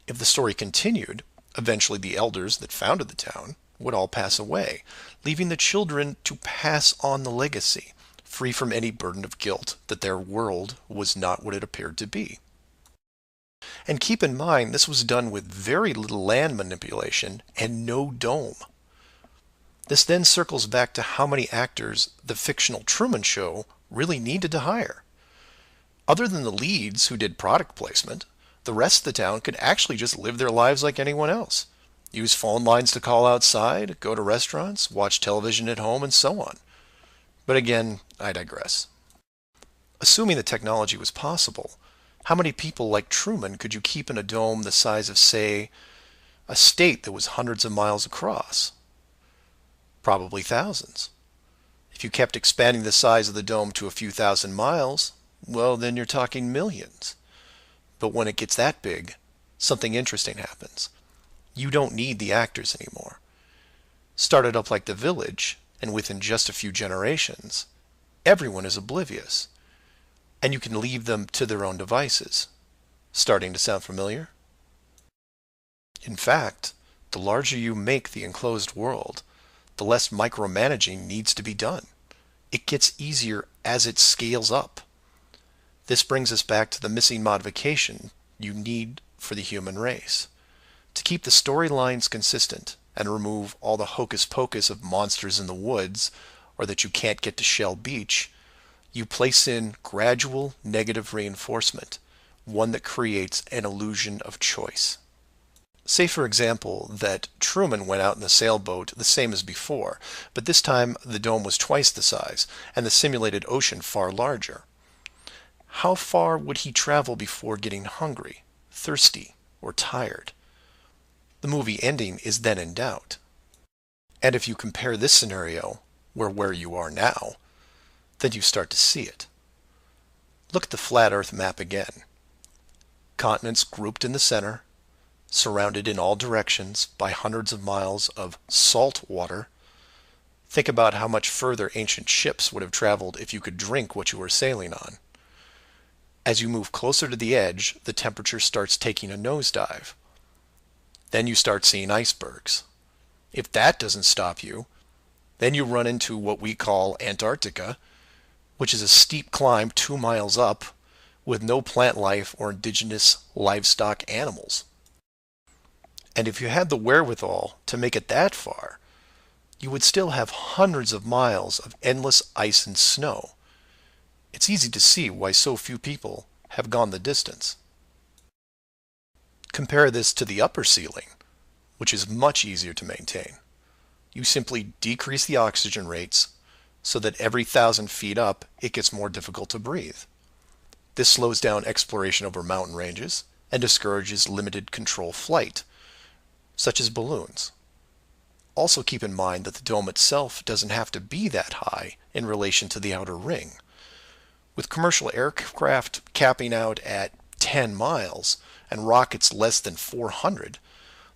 If the story continued, eventually the elders that founded the town would all pass away, leaving the children to pass on the legacy, free from any burden of guilt that their world was not what it appeared to be. And keep in mind, this was done with very little land manipulation and no dome. This then circles back to how many actors the fictional Truman Show really needed to hire. Other than the leads who did product placement, the rest of the town could actually just live their lives like anyone else. Use phone lines to call outside, go to restaurants, watch television at home, and so on. But again, I digress. Assuming the technology was possible, how many people like Truman could you keep in a dome the size of, say, a state that was hundreds of miles across? Probably thousands. If you kept expanding the size of the dome to a few thousand miles, well, then you're talking millions. But when it gets that big, something interesting happens. You don't need the actors anymore. Started up like The Village, and within just a few generations, everyone is oblivious. And you can leave them to their own devices. Starting to sound familiar? In fact, the larger you make the enclosed world, the less micromanaging needs to be done. It gets easier as it scales up. This brings us back to the missing modification you need for the human race. To keep the storylines consistent and remove all the hocus pocus of monsters in the woods or that you can't get to Shell Beach, you place in gradual negative reinforcement, one that creates an illusion of choice. Say, for example, that Truman went out in the sailboat the same as before, but this time the dome was twice the size and the simulated ocean far larger. How far would he travel before getting hungry, thirsty, or tired? The movie ending is then in doubt. And if you compare this scenario where you are now, then you start to see it. Look at the flat Earth map again. Continents grouped in the center, surrounded in all directions by hundreds of miles of salt water. Think about how much further ancient ships would have traveled if you could drink what you were sailing on. As you move closer to the edge, the temperature starts taking a nosedive. Then you start seeing icebergs. If that doesn't stop you, then you run into what we call Antarctica, which is a steep climb 2 miles up with no plant life or indigenous livestock animals. And if you had the wherewithal to make it that far, you would still have hundreds of miles of endless ice and snow. It's easy to see why so few people have gone the distance. Compare this to the upper ceiling, which is much easier to maintain. You simply decrease the oxygen rates so that every 1,000 feet up it gets more difficult to breathe. This slows down exploration over mountain ranges and discourages limited control flight, such as balloons. Also keep in mind that the dome itself doesn't have to be that high in relation to the outer ring. With commercial aircraft capping out at 10 miles and rockets less than 400,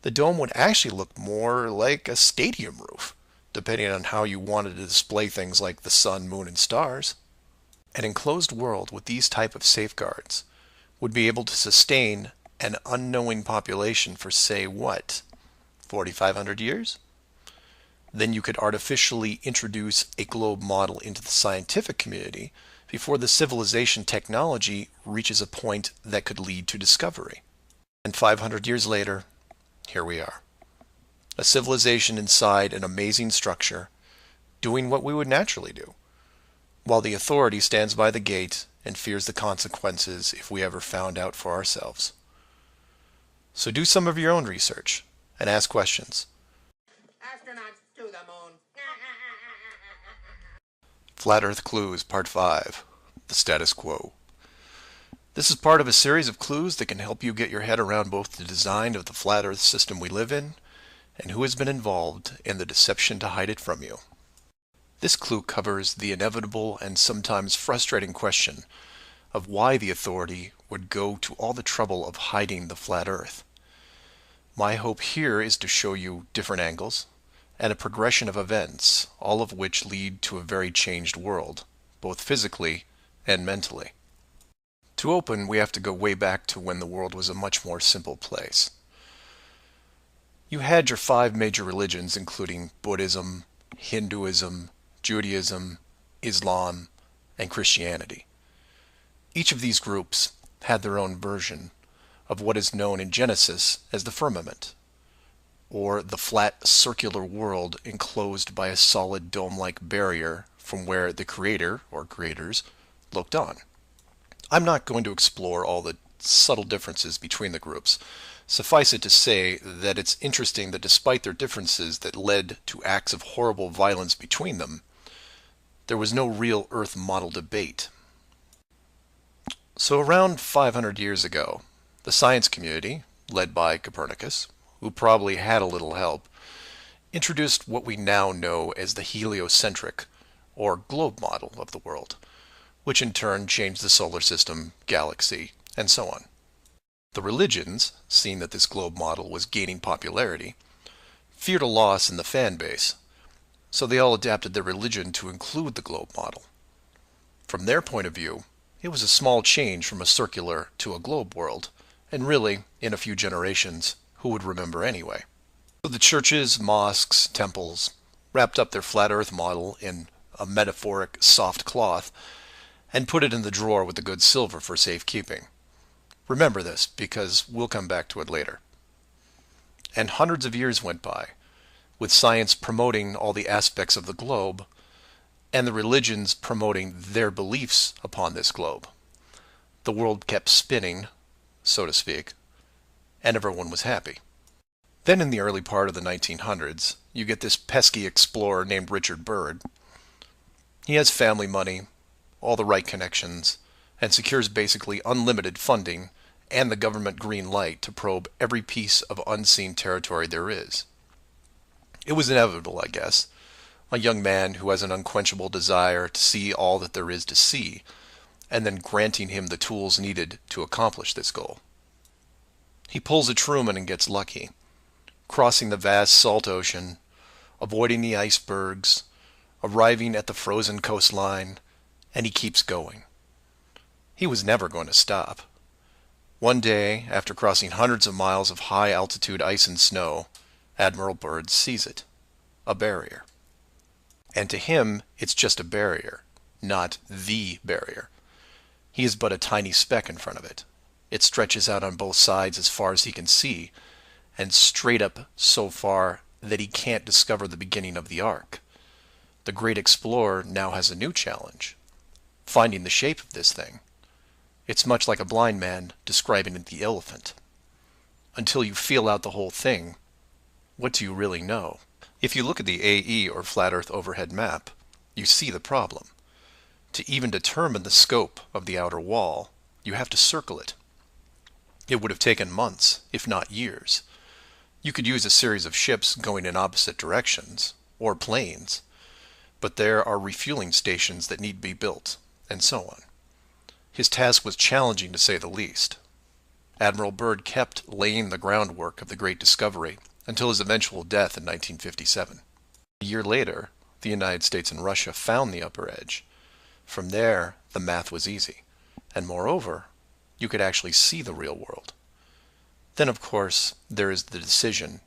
the dome would actually look more like a stadium roof, depending on how you wanted to display things like the sun, moon, and stars. An enclosed world with these type of safeguards would be able to sustain an unknowing population for, say, what, 4,500 years? Then you could artificially introduce a globe model into the scientific community before the civilization technology reaches a point that could lead to discovery. And 500 years later, here we are. A civilization inside an amazing structure, doing what we would naturally do, while the authority stands by the gate and fears the consequences if we ever found out for ourselves. So do some of your own research and ask questions. Astronauts to the moon. Flat Earth Clues, Part 5, The Status Quo. This is part of a series of clues that can help you get your head around both the design of the flat Earth system we live in and who has been involved in the deception to hide it from you. This clue covers the inevitable and sometimes frustrating question of why the authority would go to all the trouble of hiding the flat Earth. My hope here is to show you different angles and a progression of events, all of which lead to a very changed world, both physically and mentally. To open, we have to go way back to when the world was a much more simple place. You had your 5 major religions, including Buddhism, Hinduism, Judaism, Islam, and Christianity. Each of these groups had their own version of what is known in Genesis as the firmament, or the flat circular world enclosed by a solid dome-like barrier from where the creator, or creators, looked on. I'm not going to explore all the subtle differences between the groups. Suffice it to say that it's interesting that despite their differences that led to acts of horrible violence between them, there was no real Earth model debate. So around 500 years ago, the science community, led by Copernicus, who probably had a little help, introduced what we now know as the heliocentric, or globe model of the world, which in turn changed the solar system, galaxy, and so on. The religions, seeing that this globe model was gaining popularity, feared a loss in the fan base, so they all adapted their religion to include the globe model. From their point of view, it was a small change from a circular to a globe world, and really, in a few generations, who would remember anyway? So the churches, mosques, temples wrapped up their flat earth model in a metaphoric soft cloth and put it in the drawer with the good silver for safekeeping. Remember this, because we'll come back to it later. And hundreds of years went by, with science promoting all the aspects of the globe, and the religions promoting their beliefs upon this globe. The world kept spinning, so to speak, and everyone was happy. Then in the early part of the 1900s, you get this pesky explorer named Richard Byrd. He has family money, all the right connections, and secures basically unlimited funding and the government green light to probe every piece of unseen territory there is. It was inevitable, I guess. A young man who has an unquenchable desire to see all that there is to see, and then granting him the tools needed to accomplish this goal. He pulls a Truman and gets lucky, crossing the vast salt ocean, avoiding the icebergs, arriving at the frozen coastline, and he keeps going. He was never going to stop. One day, after crossing hundreds of miles of high-altitude ice and snow, Admiral Byrd sees it, a barrier. And to him, it's just a barrier, not the barrier. He is but a tiny speck in front of it. It stretches out on both sides as far as he can see, and straight up so far that he can't discover the beginning of the arc. The great explorer now has a new challenge, finding the shape of this thing. It's much like a blind man describing the elephant. Until you feel out the whole thing, what do you really know? If you look at the AE, or Flat Earth Overhead Map, you see the problem. To even determine the scope of the outer wall, you have to circle it. It would have taken months, if not years. You could use a series of ships going in opposite directions, or planes, but there are refueling stations that need to be built, and so on. His task was challenging to say the least. Admiral Byrd kept laying the groundwork of the great discovery until his eventual death in 1957. A year later, the United States and Russia found the upper edge. From there, the math was easy, and moreover, you could actually see the real world. Then, of course, there is the decision,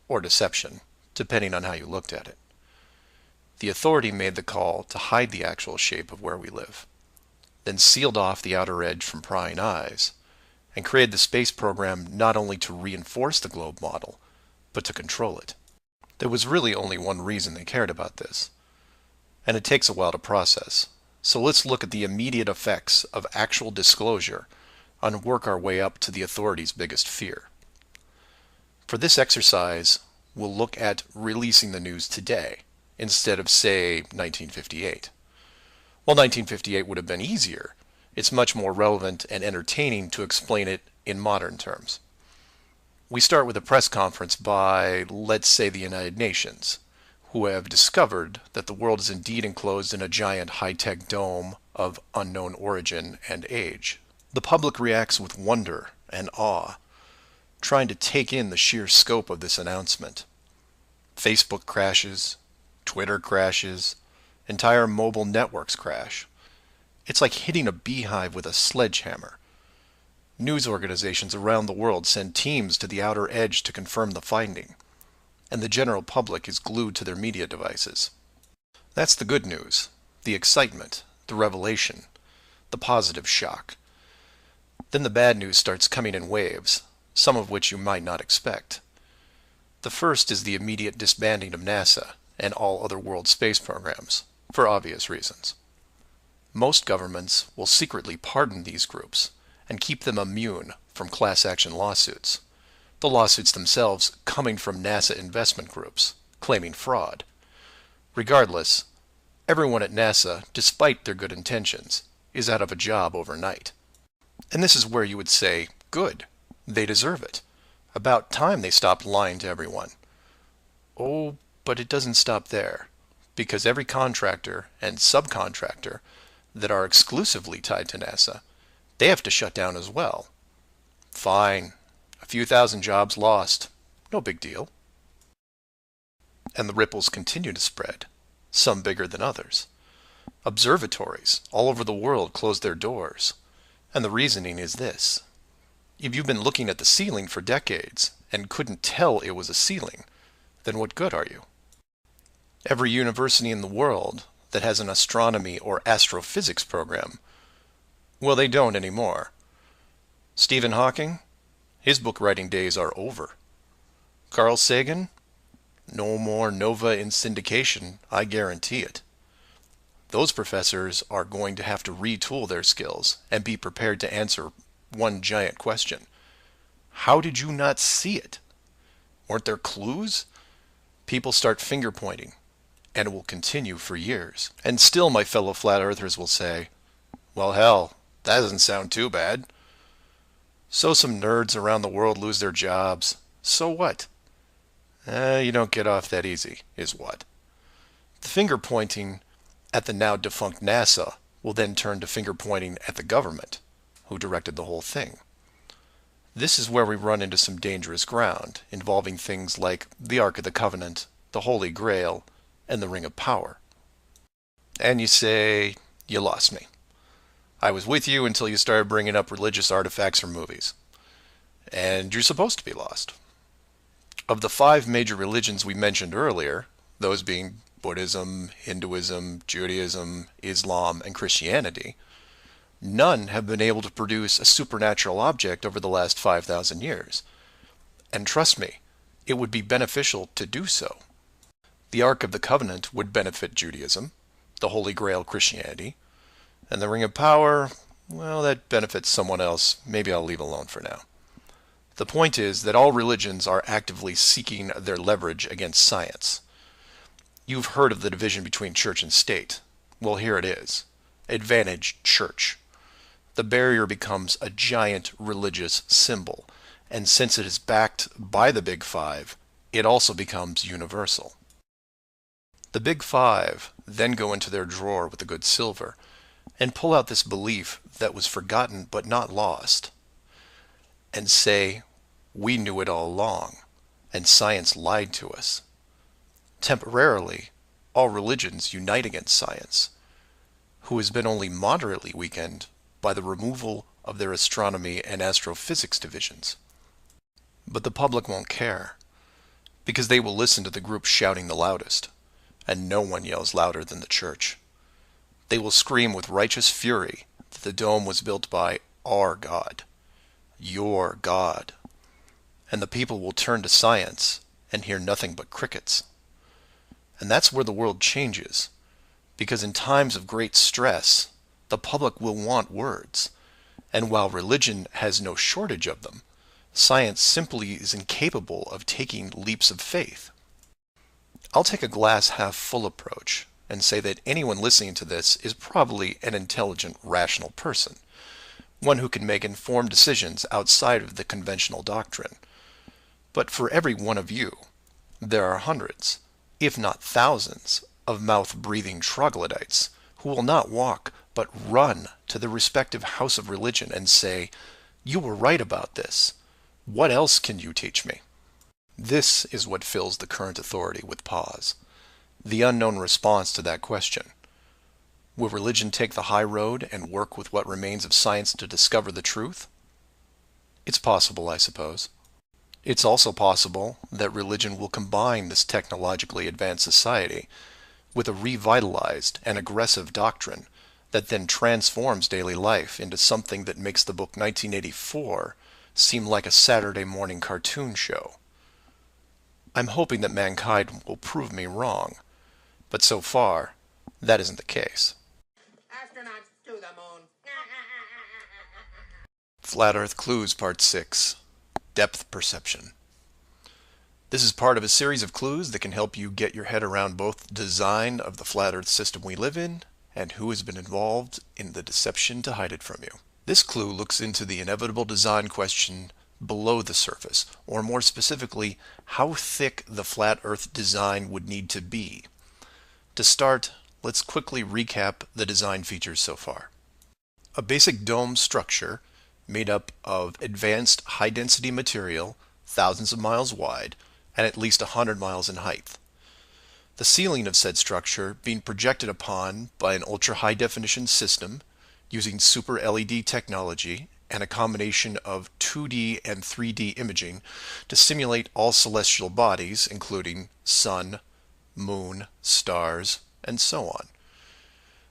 or deception, depending on how you looked at it. The authority made the call to hide the actual shape of where we live, then sealed off the outer edge from prying eyes, and created the space program not only to reinforce the globe model, but to control it. There was really only one reason they cared about this, and it takes a while to process. So let's look at the immediate effects of actual disclosure and work our way up to the authorities' biggest fear. For this exercise, we'll look at releasing the news today, instead of, say, 1958. While 1958 would have been easier, it's much more relevant and entertaining to explain it in modern terms. We start with a press conference by, let's say, the United Nations, who have discovered that the world is indeed enclosed in a giant high-tech dome of unknown origin and age. The public reacts with wonder and awe, trying to take in the sheer scope of this announcement. Facebook crashes, Twitter crashes, entire mobile networks crash. It's like hitting a beehive with a sledgehammer. News organizations around the world send teams to the outer edge to confirm the finding, and the general public is glued to their media devices. That's the good news, the excitement, the revelation, the positive shock. Then the bad news starts coming in waves, some of which you might not expect. The first is the immediate disbanding of NASA and all other world space programs, for obvious reasons. Most governments will secretly pardon these groups and keep them immune from class action lawsuits, the lawsuits themselves coming from NASA investment groups, claiming fraud. Regardless, everyone at NASA, despite their good intentions, is out of a job overnight. And this is where you would say, good, they deserve it. About time they stopped lying to everyone. Oh, but it doesn't stop there, because every contractor and subcontractor that are exclusively tied to NASA, they have to shut down as well. Fine, a few thousand jobs lost, no big deal. And the ripples continue to spread, some bigger than others. Observatories all over the world closed their doors, and the reasoning is this. If you've been looking at the ceiling for decades and couldn't tell it was a ceiling, then what good are you? Every university in the world that has an astronomy or astrophysics program, well, they don't anymore. Stephen Hawking, his book writing days are over. Carl Sagan, no more Nova in syndication, I guarantee it. Those professors are going to have to retool their skills and be prepared to answer one giant question. How did you not see it? Weren't there clues? People start finger pointing, and it will continue for years. And still my fellow flat earthers will say, well, hell, that doesn't sound too bad. So some nerds around the world lose their jobs. So what? You don't get off that easy, is what. The finger pointing at the now defunct NASA will then turn to finger pointing at the government, who directed the whole thing. This is where we run into some dangerous ground, involving things like the Ark of the Covenant, the Holy Grail, and the Ring of Power. And you say, you lost me. I was with you until you started bringing up religious artifacts or movies. And you're supposed to be lost. Of the 5 major religions we mentioned earlier, those being Buddhism, Hinduism, Judaism, Islam, and Christianity, none have been able to produce a supernatural object over the last 5,000 years. And trust me, it would be beneficial to do so. The Ark of the Covenant would benefit Judaism, the Holy Grail Christianity, and the Ring of Power, well, that benefits someone else. Maybe I'll leave alone for now. The point is that all religions are actively seeking their leverage against science. You've heard of the division between church and state. Well, here it is. Advantage church. The barrier becomes a giant religious symbol, and since it is backed by the Big Five, it also becomes universal. The Big Five then go into their drawer with the good silver and pull out this belief that was forgotten but not lost, and say, we knew it all along, and science lied to us. Temporarily, all religions unite against science, who has been only moderately weakened by the removal of their astronomy and astrophysics divisions. But the public won't care, because they will listen to the group shouting the loudest, and no one yells louder than the church. They will scream with righteous fury that the dome was built by our God, your God, and the people will turn to science and hear nothing but crickets. And that's where the world changes, because in times of great stress, the public will want words, and while religion has no shortage of them, science simply is incapable of taking leaps of faith. I'll take a glass half full approach and say that anyone listening to this is probably an intelligent, rational person, one who can make informed decisions outside of the conventional doctrine. But for every one of you, there are hundreds, if not thousands, of mouth-breathing troglodytes who will not walk but run to the respective house of religion and say, "You were right about this. What else can you teach me?" This is what fills the current authority with pause. The unknown response to that question. Will religion take the high road and work with what remains of science to discover the truth? It's possible, I suppose. It's also possible that religion will combine this technologically advanced society with a revitalized and aggressive doctrine that then transforms daily life into something that makes the book 1984 seem like a Saturday morning cartoon show. I'm hoping that mankind will prove me wrong, but so far, that isn't the case. Astronauts to the moon. Flat Earth Clues Part 6. Depth Perception. This is part of a series of clues that can help you get your head around both the design of the flat Earth system we live in and who has been involved in the deception to hide it from you. This clue looks into the inevitable design question below the surface, or more specifically, how thick the flat Earth design would need to be. To start, let's quickly recap the design features so far. A basic dome structure made up of advanced high-density material, thousands of miles wide, and at least 100 miles in height. The ceiling of said structure being projected upon by an ultra-high-definition system using super LED technology and a combination of 2D and 3D imaging to simulate all celestial bodies, including sun, moon, stars, and so on.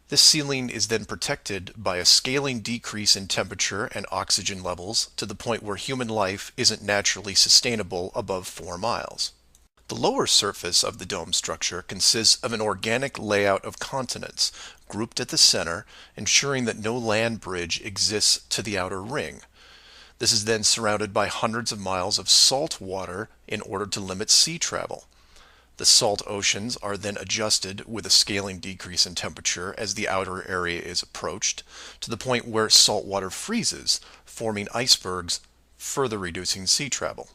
This ceiling is then protected by a scaling decrease in temperature and oxygen levels to the point where human life isn't naturally sustainable above 4 miles. The lower surface of the dome structure consists of an organic layout of continents, grouped at the center, ensuring that no land bridge exists to the outer ring. This is then surrounded by hundreds of miles of salt water in order to limit sea travel. The salt oceans are then adjusted with a scaling decrease in temperature as the outer area is approached, to the point where salt water freezes, forming icebergs, further reducing sea travel.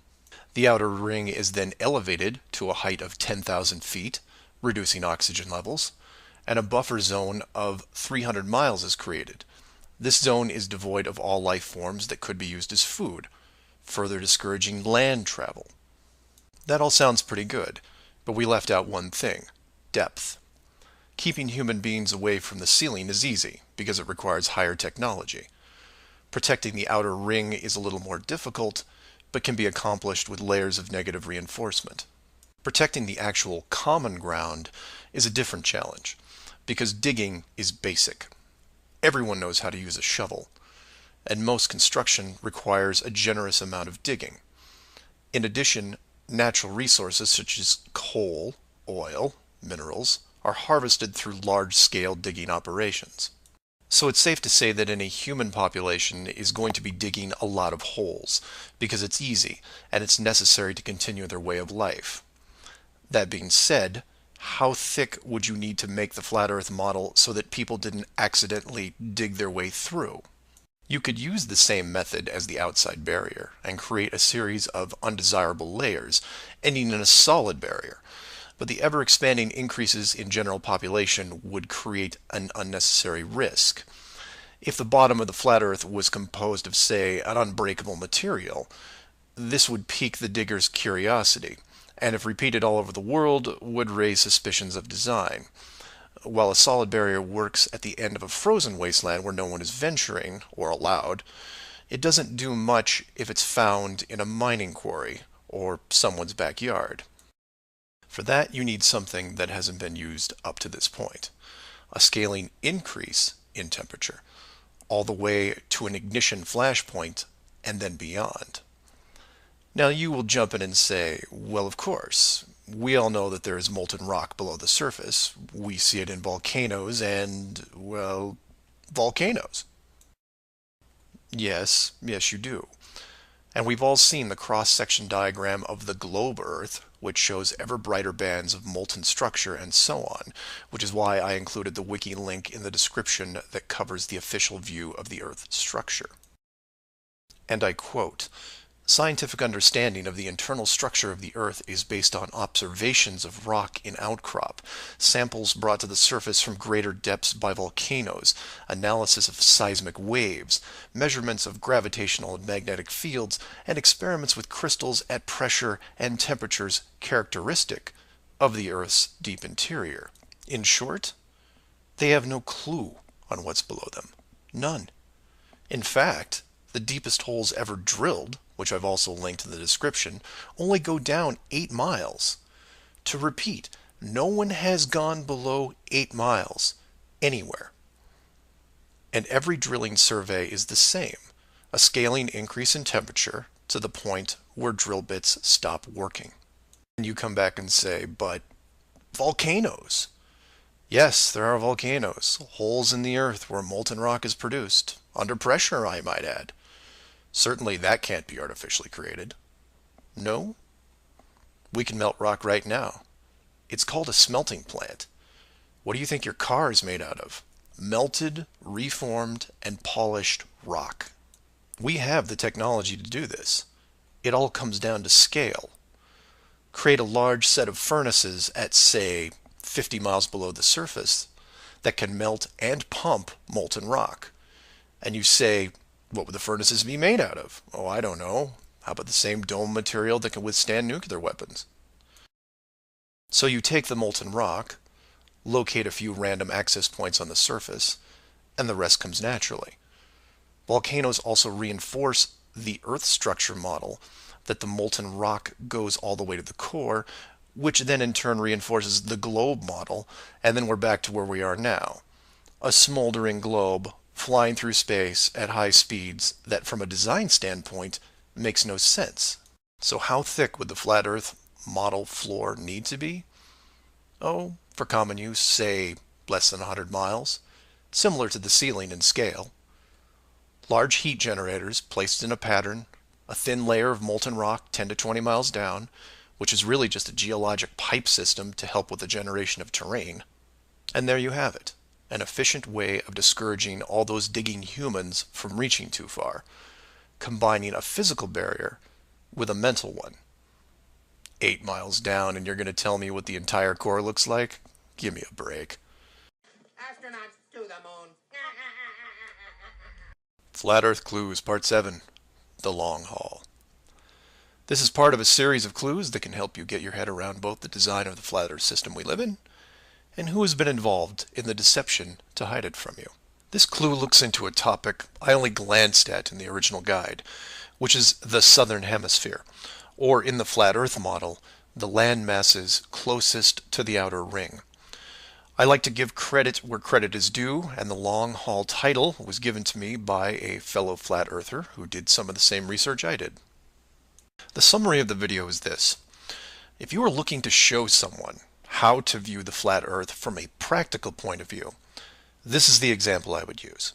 The outer ring is then elevated to a height of 10,000 feet, reducing oxygen levels, and a buffer zone of 300 miles is created. This zone is devoid of all life forms that could be used as food, further discouraging land travel. That all sounds pretty good, but we left out one thing: depth. Keeping human beings away from the ceiling is easy, because it requires higher technology. Protecting the outer ring is a little more difficult, but can be accomplished with layers of negative reinforcement. Protecting the actual common ground is a different challenge, because digging is basic. Everyone knows how to use a shovel, and most construction requires a generous amount of digging. In addition, natural resources such as coal, oil, minerals are harvested through large-scale digging operations. So it's safe to say that any human population is going to be digging a lot of holes, because it's easy and it's necessary to continue their way of life. That being said, how thick would you need to make the flat Earth model so that people didn't accidentally dig their way through? You could use the same method as the outside barrier and create a series of undesirable layers, ending in a solid barrier. But the ever-expanding increases in general population would create an unnecessary risk. If the bottom of the flat Earth was composed of, say, an unbreakable material, this would pique the digger's curiosity, and if repeated all over the world, would raise suspicions of design. While a solid barrier works at the end of a frozen wasteland where no one is venturing, or allowed, it doesn't do much if it's found in a mining quarry or someone's backyard. For that, you need something that hasn't been used up to this point: a scaling increase in temperature, all the way to an ignition flashpoint and then beyond. Now you will jump in and say, well, of course, we all know that there is molten rock below the surface. We see it in volcanoes and, well, volcanoes. Yes, you do. And we've all seen the cross-section diagram of the globe Earth, which shows ever brighter bands of molten structure and so on, which is why I included the wiki link in the description that covers the official view of the Earth's structure. And I quote, Scientific understanding of the internal structure of the Earth is based on observations of rock in outcrop, samples brought to the surface from greater depths by volcanoes, analysis of seismic waves, measurements of gravitational and magnetic fields, and experiments with crystals at pressure and temperatures characteristic of the Earth's deep interior. In short, they have no clue on what's below them. None. In fact, the deepest holes ever drilled, which I've also linked in the description, only go down 8 miles. To repeat, no one has gone below 8 miles anywhere. And every drilling survey is the same, a scaling increase in temperature to the point where drill bits stop working. And you come back and say, but volcanoes. Yes, there are volcanoes, holes in the earth where molten rock is produced, under pressure, I might add. Certainly that can't be artificially created. No? We can melt rock right now. It's called a smelting plant. What do you think your car is made out of? Melted, reformed, and polished rock. We have the technology to do this. It all comes down to scale. Create a large set of furnaces at, say, 50 miles below the surface that can melt and pump molten rock. And you say, what would the furnaces be made out of? Oh, I don't know. How about the same dome material that can withstand nuclear weapons? So you take the molten rock, locate a few random access points on the surface, and the rest comes naturally. Volcanoes also reinforce the Earth structure model that the molten rock goes all the way to the core, which then in turn reinforces the globe model, and then we're back to where we are now. A smoldering globe flying through space at high speeds that from a design standpoint makes no sense. So how thick would the flat Earth model floor need to be? Oh, for common use, say less than 100 miles, similar to the ceiling in scale. Large heat generators placed in a pattern, a thin layer of molten rock 10 to 20 miles down, which is really just a geologic pipe system to help with the generation of terrain. And there you have it. An efficient way of discouraging all those digging humans from reaching too far, combining a physical barrier with a mental one. 8 miles down and you're going to tell me what the entire core looks like? Give me a break. Astronauts to the moon. Flat Earth Clues, Part 7, The Long Haul. This is part of a series of clues that can help you get your head around both the design of the flat Earth system we live in and who has been involved in the deception to hide it from you. This clue looks into a topic I only glanced at in the original guide, which is the southern hemisphere, or in the flat Earth model, the land masses closest to the outer ring. I like to give credit where credit is due, and the long haul title was given to me by a fellow flat earther who did some of the same research I did. The summary of the video is this. If you are looking to show someone how to view the flat Earth from a practical point of view, this is the example I would use.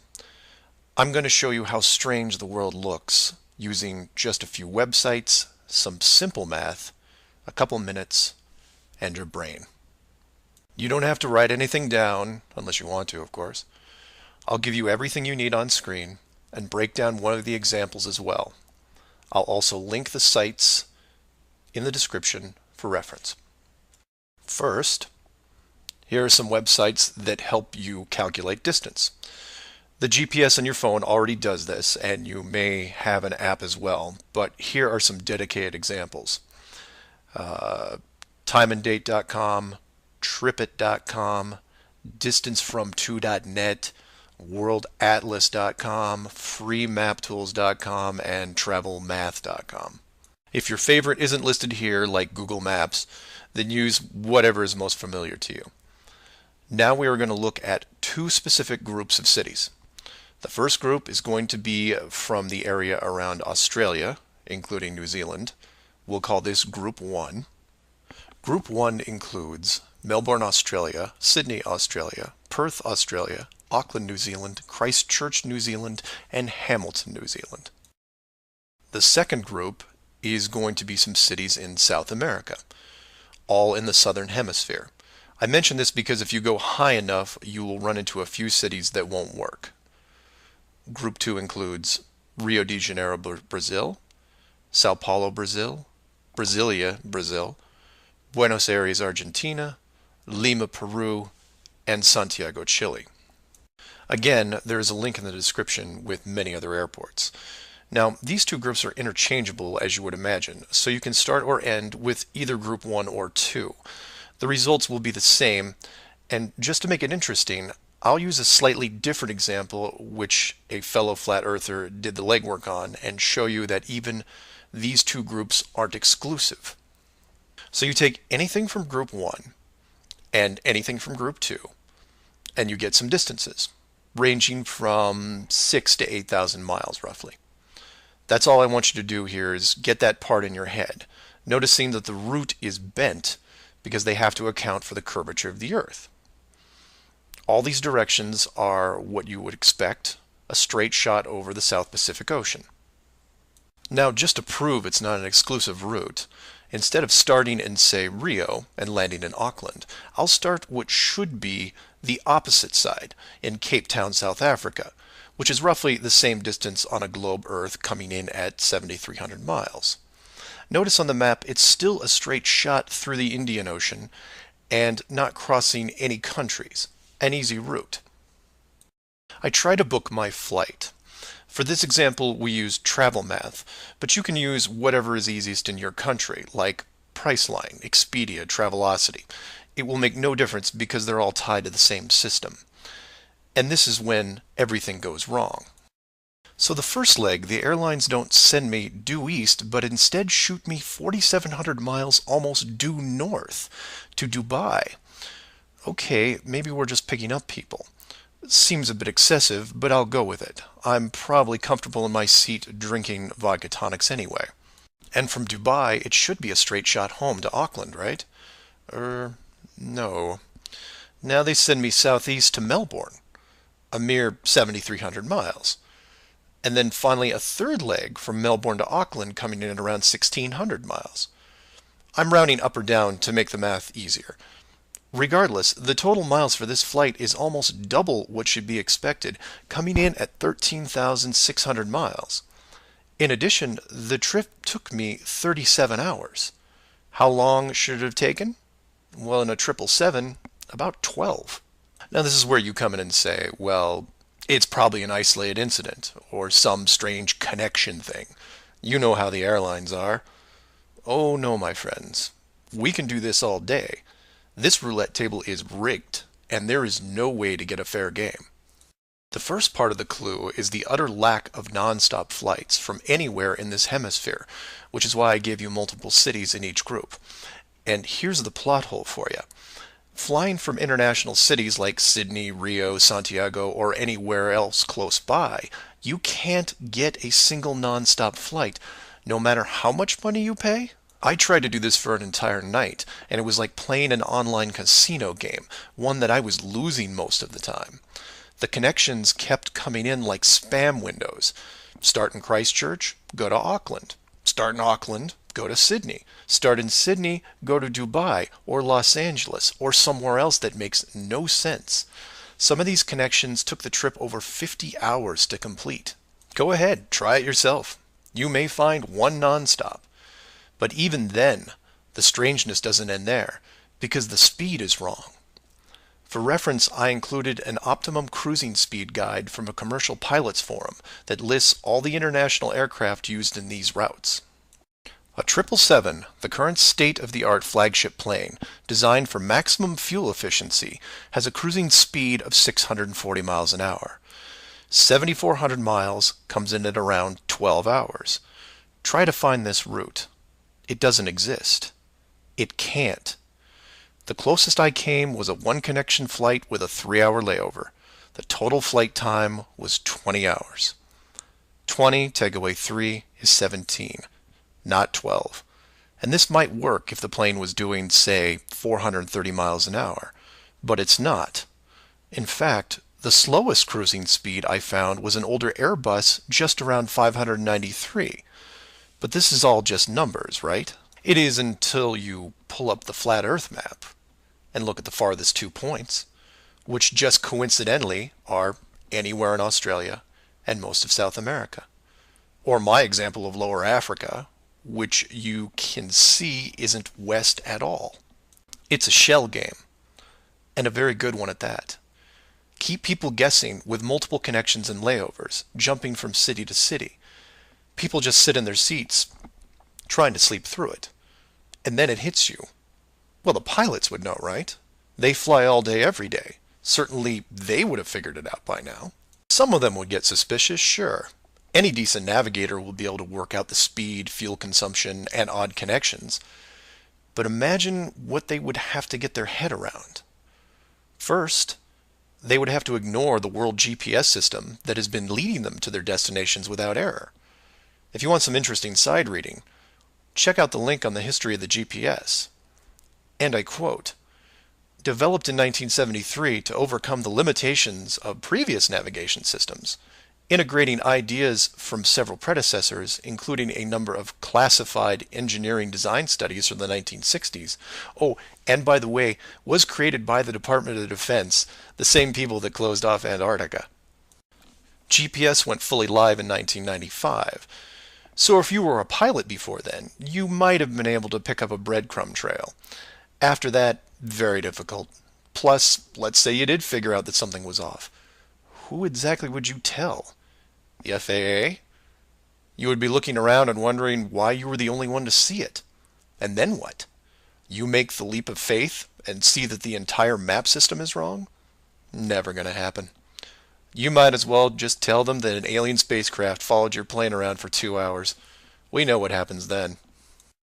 I'm going to show you how strange the world looks using just a few websites, some simple math, a couple minutes, and your brain. You don't have to write anything down, unless you want to, of course. I'll give you everything you need on screen and break down one of the examples as well. I'll also link the sites in the description for reference. First, here are some websites that help you calculate distance. The GPS on your phone already does this, and you may have an app as well, but here are some dedicated examples. Timeanddate.com, Tripit.com, DistanceFrom2.net, WorldAtlas.com, FreeMapTools.com, and TravelMath.com. If your favorite isn't listed here, like Google Maps, then use whatever is most familiar to you. Now we are going to look at two specific groups of cities. The first group is going to be from the area around Australia, including New Zealand. We'll call this Group 1. Group 1 includes Melbourne, Australia, Sydney, Australia, Perth, Australia, Auckland, New Zealand, Christchurch, New Zealand, and Hamilton, New Zealand. The second group is going to be some cities in South America, all in the southern hemisphere. I mention this because if you go high enough, you will run into a few cities that won't work. Group 2 includes Rio de Janeiro, Brazil, Sao Paulo, Brazil, Brasilia, Brazil, Buenos Aires, Argentina, Lima, Peru, and Santiago, Chile. Again, there is a link in the description with many other airports. Now, these two groups are interchangeable, as you would imagine, so you can start or end with either group 1 or 2. The results will be the same, and just to make it interesting, I'll use a slightly different example which a fellow flat earther did the legwork on and show you that even these two groups aren't exclusive. So you take anything from group 1 and anything from group 2 and you get some distances ranging from 6 to 8,000 miles roughly. That's all I want you to do here is get that part in your head, noticing that the route is bent because they have to account for the curvature of the Earth. All these directions are what you would expect, a straight shot over the South Pacific Ocean. Now, just to prove it's not an exclusive route, instead of starting in, say, Rio and landing in Auckland, I'll start what should be the opposite side, in Cape Town, South Africa, which is roughly the same distance on a globe Earth coming in at 7,300 miles. Notice on the map it's still a straight shot through the Indian Ocean and not crossing any countries, an easy route. I try to book my flight. For this example, we use Travel Math, but you can use whatever is easiest in your country, like Priceline, Expedia, Travelocity. It will make no difference because they're all tied to the same system. And this is when everything goes wrong. So the first leg, the airlines don't send me due east, but instead shoot me 4,700 miles almost due north to Dubai. Okay, maybe we're just picking up people. Seems a bit excessive, but I'll go with it. I'm probably comfortable in my seat drinking vodka tonics anyway. And from Dubai, it should be a straight shot home to Auckland, right? No. Now they send me southeast to Melbourne, a mere 7,300 miles. And then finally a third leg from Melbourne to Auckland coming in at around 1,600 miles. I'm rounding up or down to make the math easier. Regardless, the total miles for this flight is almost double what should be expected, coming in at 13,600 miles. In addition, the trip took me 37 hours. How long should it have taken? Well, in a 777, about 12. Now this is where you come in and say, well, it's probably an isolated incident, or some strange connection thing. You know how the airlines are. Oh no, my friends. We can do this all day. This roulette table is rigged, and there is no way to get a fair game. The first part of the clue is the utter lack of non-stop flights from anywhere in this hemisphere, which is why I gave you multiple cities in each group. And here's the plot hole for you. Flying from international cities like Sydney, Rio, Santiago, or anywhere else close by, you can't get a single non-stop flight, no matter how much money you pay. I tried to do this for an entire night, and it was like playing an online casino game, one that I was losing most of the time. The connections kept coming in like spam windows. Start in Christchurch, go to Auckland. Start in Auckland, go to Sydney. Start in Sydney, go to Dubai or Los Angeles or somewhere else that makes no sense. Some of these connections took the trip over 50 hours to complete. Go ahead, try it yourself. You may find one nonstop. But even then, the strangeness doesn't end there, because the speed is wrong. For reference, I included an optimum cruising speed guide from a commercial pilots forum that lists all the international aircraft used in these routes. A 777, the current state-of-the-art flagship plane, designed for maximum fuel efficiency, has a cruising speed of 640 miles an hour. 7,400 miles comes in at around 12 hours. Try to find this route. It doesn't exist. It can't. The closest I came was a one-connection flight with a 3-hour layover. The total flight time was 20 hours. 20 take away 3 is 17, not 12. And this might work if the plane was doing, say, 430 miles an hour, but it's not. In fact, the slowest cruising speed I found was an older Airbus just around 593. But this is all just numbers, right? It is until you pull up the flat Earth map and look at the farthest 2 points, which just coincidentally are anywhere in Australia and most of South America. Or my example of Lower Africa, which you can see isn't west at all. It's a shell game, and a very good one at that. Keep people guessing with multiple connections and layovers, jumping from city to city. People just sit in their seats, trying to sleep through it. And then it hits you. Well, the pilots would know, right? They fly all day, every day. Certainly, they would have figured it out by now. Some of them would get suspicious, sure. Any decent navigator will be able to work out the speed, fuel consumption, and odd connections. But imagine what they would have to get their head around. First, they would have to ignore the world GPS system that has been leading them to their destinations without error. If you want some interesting side reading, check out the link on the history of the GPS. And I quote, "Developed in 1973 to overcome the limitations of previous navigation systems, integrating ideas from several predecessors, including a number of classified engineering design studies from the 1960s. Oh, and by the way, was created by the Department of Defense, the same people that closed off Antarctica." GPS went fully live in 1995. So if you were a pilot before then, you might have been able to pick up a breadcrumb trail. After that, very difficult. Plus, let's say you did figure out that something was off. Who exactly would you tell? The FAA? You would be looking around and wondering why you were the only one to see it. And then what? You make the leap of faith and see that the entire map system is wrong? Never gonna happen. You might as well just tell them that an alien spacecraft followed your plane around for 2 hours. We know what happens then.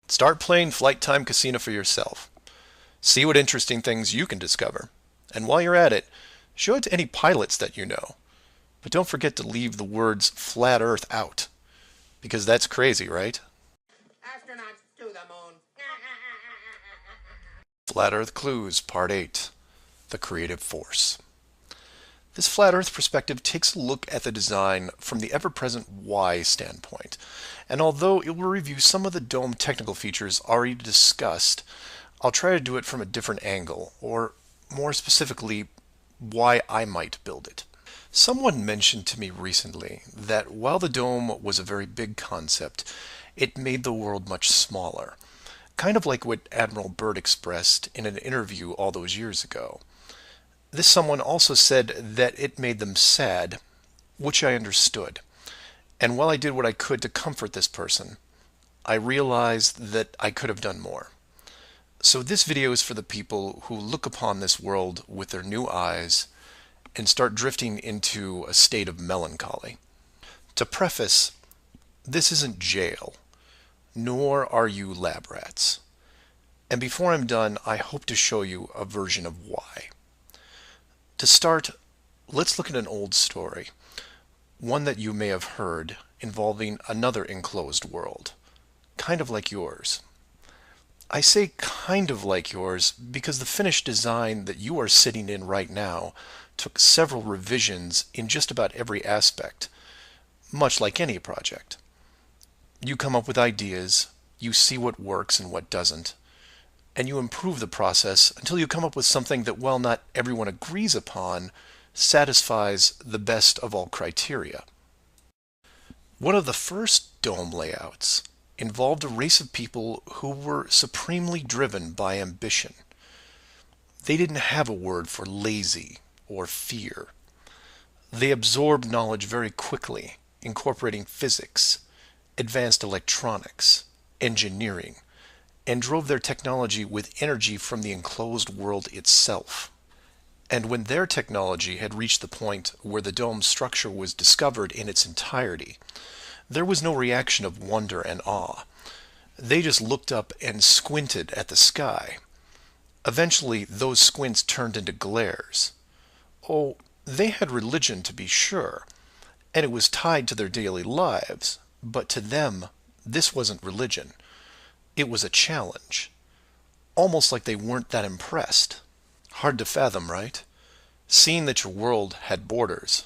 Start playing Flight Time Casino for yourself. See what interesting things you can discover. And while you're at it, show it to any pilots that you know. But don't forget to leave the words flat Earth out. Because that's crazy, right? Astronauts to the moon. Flat Earth Clues, Part 8. The Creative Force. This flat Earth perspective takes a look at the design from the ever-present why standpoint. And although it will review some of the dome technical features already discussed, I'll try to do it from a different angle, or more specifically, why I might build it. Someone mentioned to me recently that while the dome was a very big concept, it made the world much smaller. Kind of like what Admiral Byrd expressed in an interview all those years ago. This someone also said that it made them sad, which I understood. And while I did what I could to comfort this person, I realized that I could have done more. So this video is for the people who look upon this world with their new eyes and start drifting into a state of melancholy. To preface, this isn't jail, nor are you lab rats. And before I'm done, I hope to show you a version of why. To start, let's look at an old story, one that you may have heard involving another enclosed world, kind of like yours. I say kind of like yours because the finished design that you are sitting in right now took several revisions in just about every aspect, much like any project. You come up with ideas, you see what works and what doesn't, and you improve the process until you come up with something that, while not everyone agrees upon, satisfies the best of all criteria. One of the first dome layouts involved a race of people who were supremely driven by ambition. They didn't have a word for lazy or fear. They absorbed knowledge very quickly, incorporating physics, advanced electronics, engineering, and drove their technology with energy from the enclosed world itself. And when their technology had reached the point where the dome's structure was discovered in its entirety, there was no reaction of wonder and awe. They just looked up and squinted at the sky. Eventually, those squints turned into glares. Oh, they had religion to be sure, and it was tied to their daily lives, but to them, this wasn't religion. It was a challenge. Almost like they weren't that impressed. Hard to fathom, right? Seeing that your world had borders,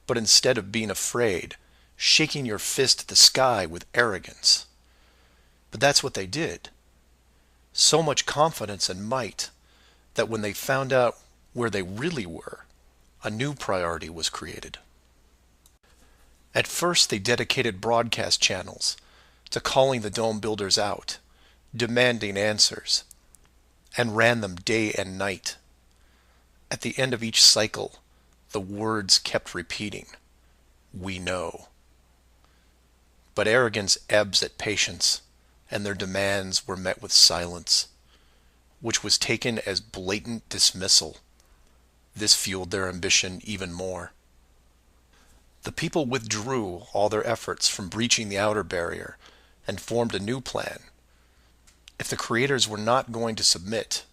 but instead of being afraid, shaking your fist at the sky with arrogance. But that's what they did. So much confidence and might that when they found out where they really were, a new priority was created. At first they dedicated broadcast channels, to calling the dome builders out, demanding answers, and ran them day and night. At the end of each cycle, the words kept repeating, "We know." But arrogance ebbs at patience, and their demands were met with silence, which was taken as blatant dismissal. This fueled their ambition even more. The people withdrew all their efforts from breaching the outer barrier and formed a new plan. If the creators were not going to submit,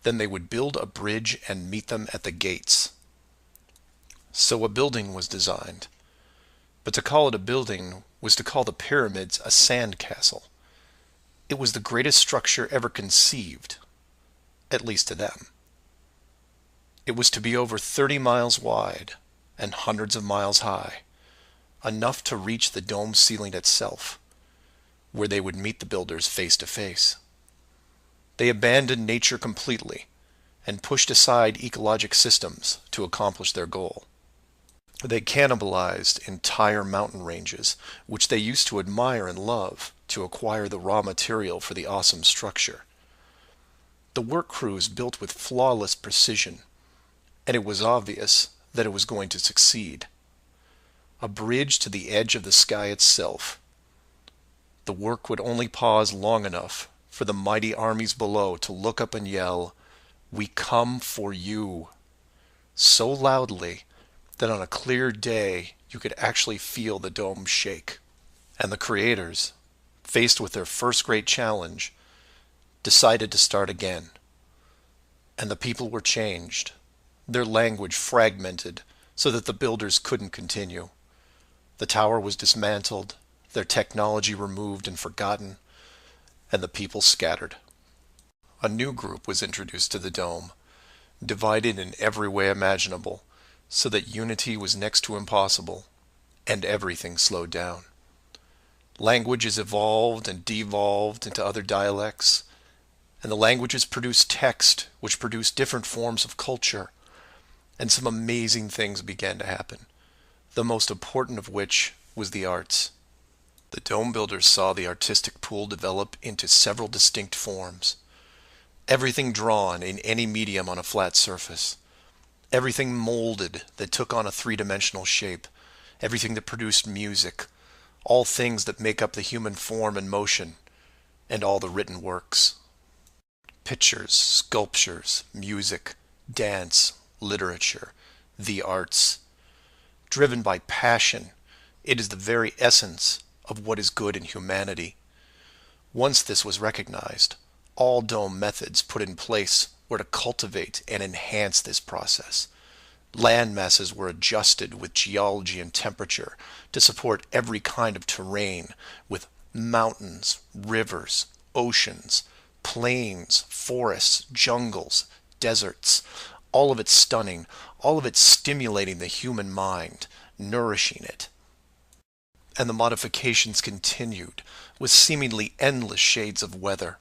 then they would build a bridge and meet them at the gates. So a building was designed. But to call it a building was to call the pyramids a sand castle. It was the greatest structure ever conceived, at least to them. It was to be over 30 miles wide and hundreds of miles high, enough to reach the dome ceiling itself, where they would meet the builders face to face. They abandoned nature completely and pushed aside ecologic systems to accomplish their goal. They cannibalized entire mountain ranges, which they used to admire and love, to acquire the raw material for the awesome structure. The work crews built with flawless precision, and it was obvious that it was going to succeed. A bridge to the edge of the sky itself. The work would only pause long enough for the mighty armies below to look up and yell, "We come for you," so loudly that on a clear day you could actually feel the dome shake. And the creators, faced with their first great challenge, decided to start again. And the people were changed, their language fragmented so that the builders couldn't continue. The tower was dismantled, their technology removed and forgotten, and the people scattered. A new group was introduced to the dome, divided in every way imaginable, so that unity was next to impossible, and everything slowed down. Languages evolved and devolved into other dialects, and the languages produced text, which produced different forms of culture, and some amazing things began to happen, the most important of which was the arts. The dome builders saw the artistic pool develop into several distinct forms. Everything drawn in any medium on a flat surface. Everything molded that took on a three-dimensional shape. Everything that produced music. All things that make up the human form and motion. And all the written works. Pictures, sculptures, music, dance, literature, the arts. Driven by passion, it is the very essence of what is good in humanity. Once this was recognized, all dome methods put in place were to cultivate and enhance this process. Land masses were adjusted with geology and temperature to support every kind of terrain, with mountains, rivers, oceans, plains, forests, jungles, deserts, all of it stunning, all of it stimulating the human mind, nourishing it. And the modifications continued, with seemingly endless shades of weather.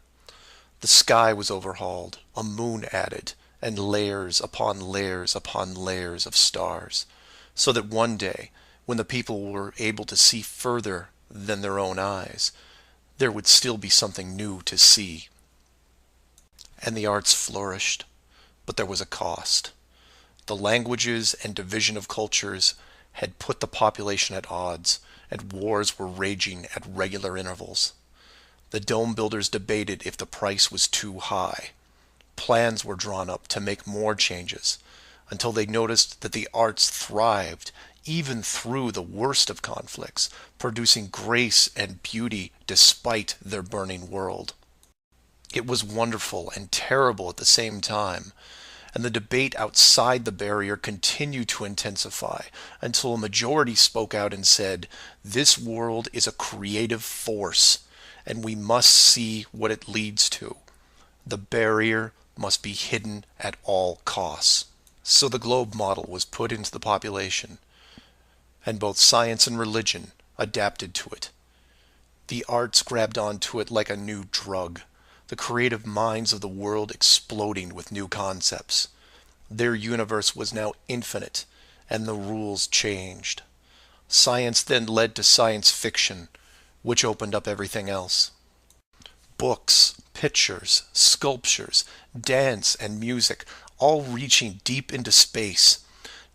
The sky was overhauled, a moon added, and layers upon layers upon layers of stars, so that one day, when the people were able to see further than their own eyes, there would still be something new to see. And the arts flourished, but there was a cost. The languages and division of cultures had put the population at odds, and wars were raging at regular intervals. The dome builders debated if the price was too high. Plans were drawn up to make more changes, until they noticed that the arts thrived even through the worst of conflicts, producing grace and beauty despite their burning world. It was wonderful and terrible at the same time, and the debate outside the barrier continued to intensify until a majority spoke out and said, "This world is a creative force, and we must see what it leads to. The barrier must be hidden at all costs." So the globe model was put into the population, and both science and religion adapted to it. The arts grabbed onto it like a new drug, the creative minds of the world exploding with new concepts. Their universe was now infinite, and the rules changed. Science then led to science fiction, which opened up everything else. Books, pictures, sculptures, dance, and music, all reaching deep into space,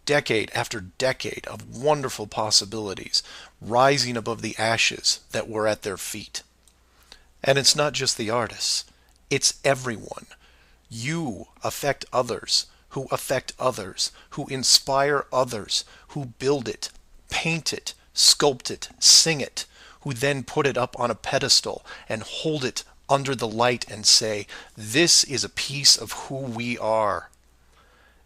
decade after decade of wonderful possibilities, rising above the ashes that were at their feet. And it's not just the artists, it's everyone. You affect others, who affect others, who inspire others, who build it, paint it, sculpt it, sing it, who then put it up on a pedestal and hold it under the light and say, this is a piece of who we are.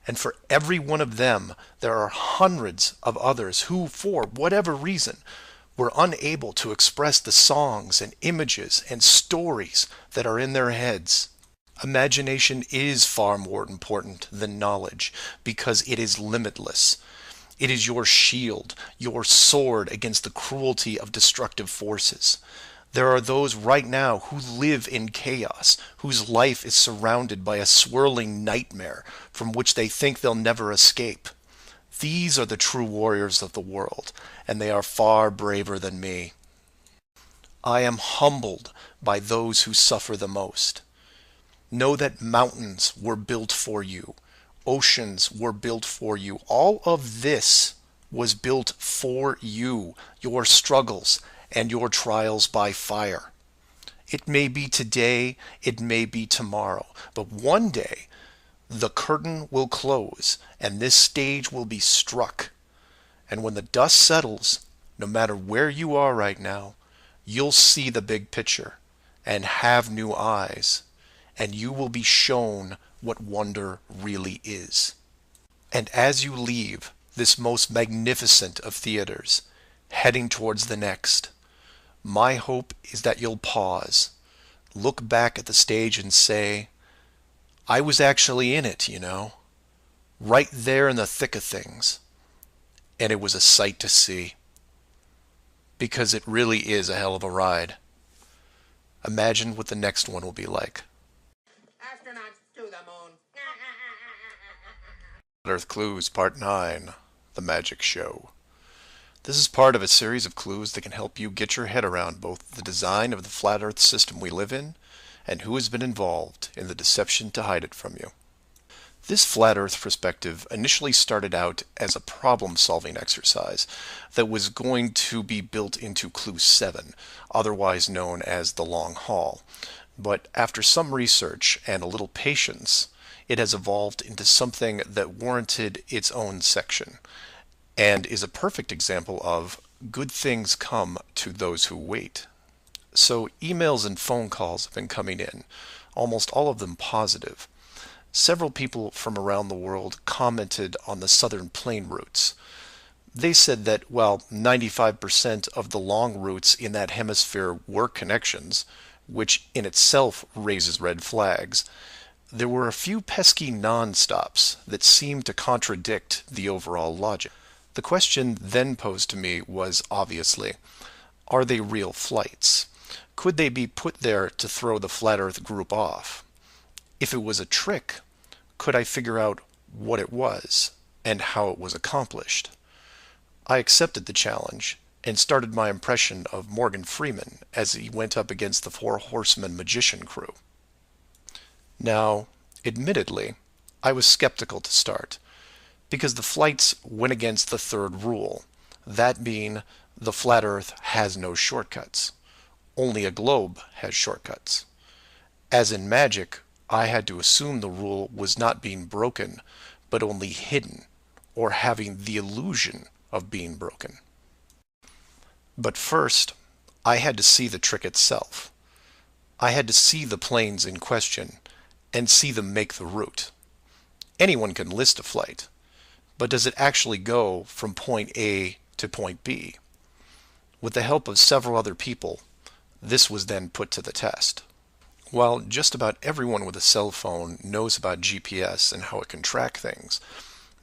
And for every one of them, there are hundreds of others who, for whatever reason, were unable to express the songs and images and stories that are in their heads. Imagination is far more important than knowledge because it is limitless. It is your shield, your sword against the cruelty of destructive forces. There are those right now who live in chaos, whose life is surrounded by a swirling nightmare from which they think they'll never escape. These are the true warriors of the world, and they are far braver than me. I am humbled by those who suffer the most. Know that mountains were built for you. Oceans were built for you. All of this was built for you, your struggles and your trials by fire. It may be today, it may be tomorrow, but one day the curtain will close and this stage will be struck. And when the dust settles, no matter where you are right now, you'll see the big picture and have new eyes. And you will be shown what wonder really is. And as you leave this most magnificent of theaters, heading towards the next, my hope is that you'll pause, look back at the stage and say, I was actually in it, you know, right there in the thick of things, and it was a sight to see. Because it really is a hell of a ride. Imagine what the next one will be like. Astronauts to the moon. Earth Clues Part 9, The Magic Show. This is part of a series of clues that can help you get your head around both the design of the flat Earth system we live in and who has been involved in the deception to hide it from you. This flat Earth perspective initially started out as a problem-solving exercise that was going to be built into Clue 7, otherwise known as the Long Haul. But after some research and a little patience, it has evolved into something that warranted its own section, and is a perfect example of good things come to those who wait. So emails and phone calls have been coming in, almost all of them positive. Several people from around the world commented on the southern plane routes. They said that, while 95% of the long routes in that hemisphere were connections, which in itself raises red flags, there were a few pesky non-stops that seemed to contradict the overall logic. The question then posed to me was obviously, are they real flights? Could they be put there to throw the Flat Earth group off? If it was a trick, could I figure out what it was and how it was accomplished? I accepted the challenge and started my impression of Morgan Freeman as he went up against the Four Horsemen magician crew. Now, admittedly, I was skeptical to start, because the flights went against the third rule, that being the flat Earth has no shortcuts. Only a globe has shortcuts. As in magic, I had to assume the rule was not being broken, but only hidden, or having the illusion of being broken. But first, I had to see the trick itself. I had to see the planes in question, and see them make the route. Anyone can list a flight, but does it actually go from point A to point B? With the help of several other people, this was then put to the test. While just about everyone with a cell phone knows about GPS and how it can track things,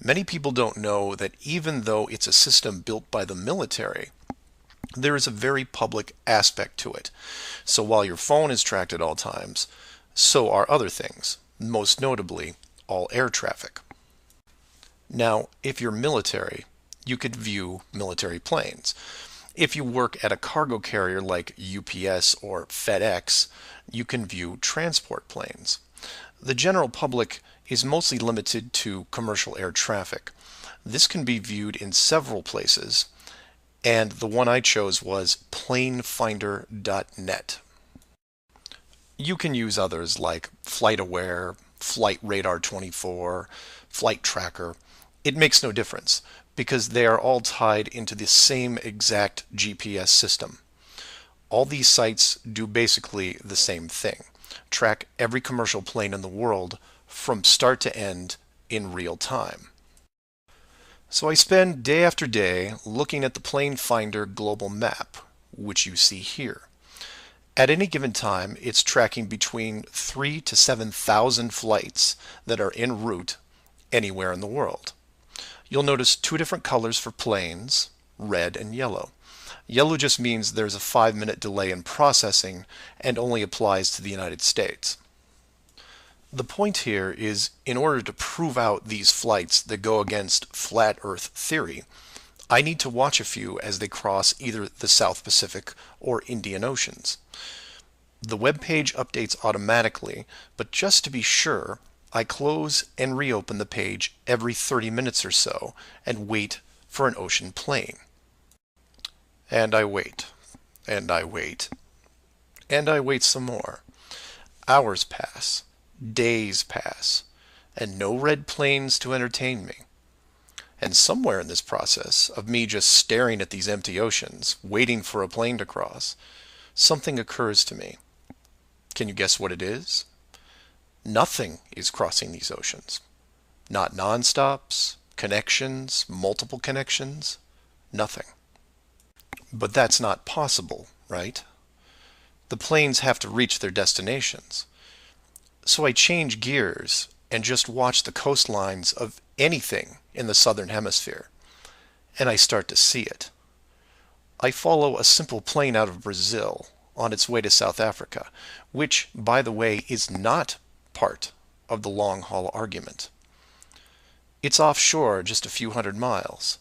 many people don't know that even though it's a system built by the military, there is a very public aspect to it. So while your phone is tracked at all times, so are other things, most notably all air traffic. Now, if you're military, you could view military planes. If you work at a cargo carrier like UPS or FedEx, you can view transport planes. The general public is mostly limited to commercial air traffic. This can be viewed in several places, and the one I chose was planefinder.net. You can use others like FlightAware, Flight Radar 24, Flight Tracker. It makes no difference because they are all tied into the same exact GPS system. All these sites do basically the same thing: track every commercial plane in the world from start to end in real time. So I spend day after day looking at the Plane Finder global map, which you see here. At any given time, it's tracking between 3,000 to 7,000 flights that are en route anywhere in the world. You'll notice two different colors for planes, red and yellow. Yellow just means there's a 5-minute delay in processing and only applies to the United States. The point here is, in order to prove out these flights that go against flat Earth theory, I need to watch a few as they cross either the South Pacific or Indian Oceans. The web page updates automatically, but just to be sure, I close and reopen the page every 30 minutes or so and wait for an ocean plane. And I wait, and I wait, and I wait some more. Hours pass, days pass, and no red planes to entertain me. And somewhere in this process of me just staring at these empty oceans, waiting for a plane to cross, something occurs to me. Can you guess what it is? Nothing is crossing these oceans. Not non-stops, connections, multiple connections, nothing. But that's not possible, right? The planes have to reach their destinations. So I change gears and just watch the coastlines of anything in the southern hemisphere, and I start to see it. I follow a simple plane out of Brazil on its way to South Africa, which, by the way, is not part of the long-haul argument. It's offshore just a few hundred miles.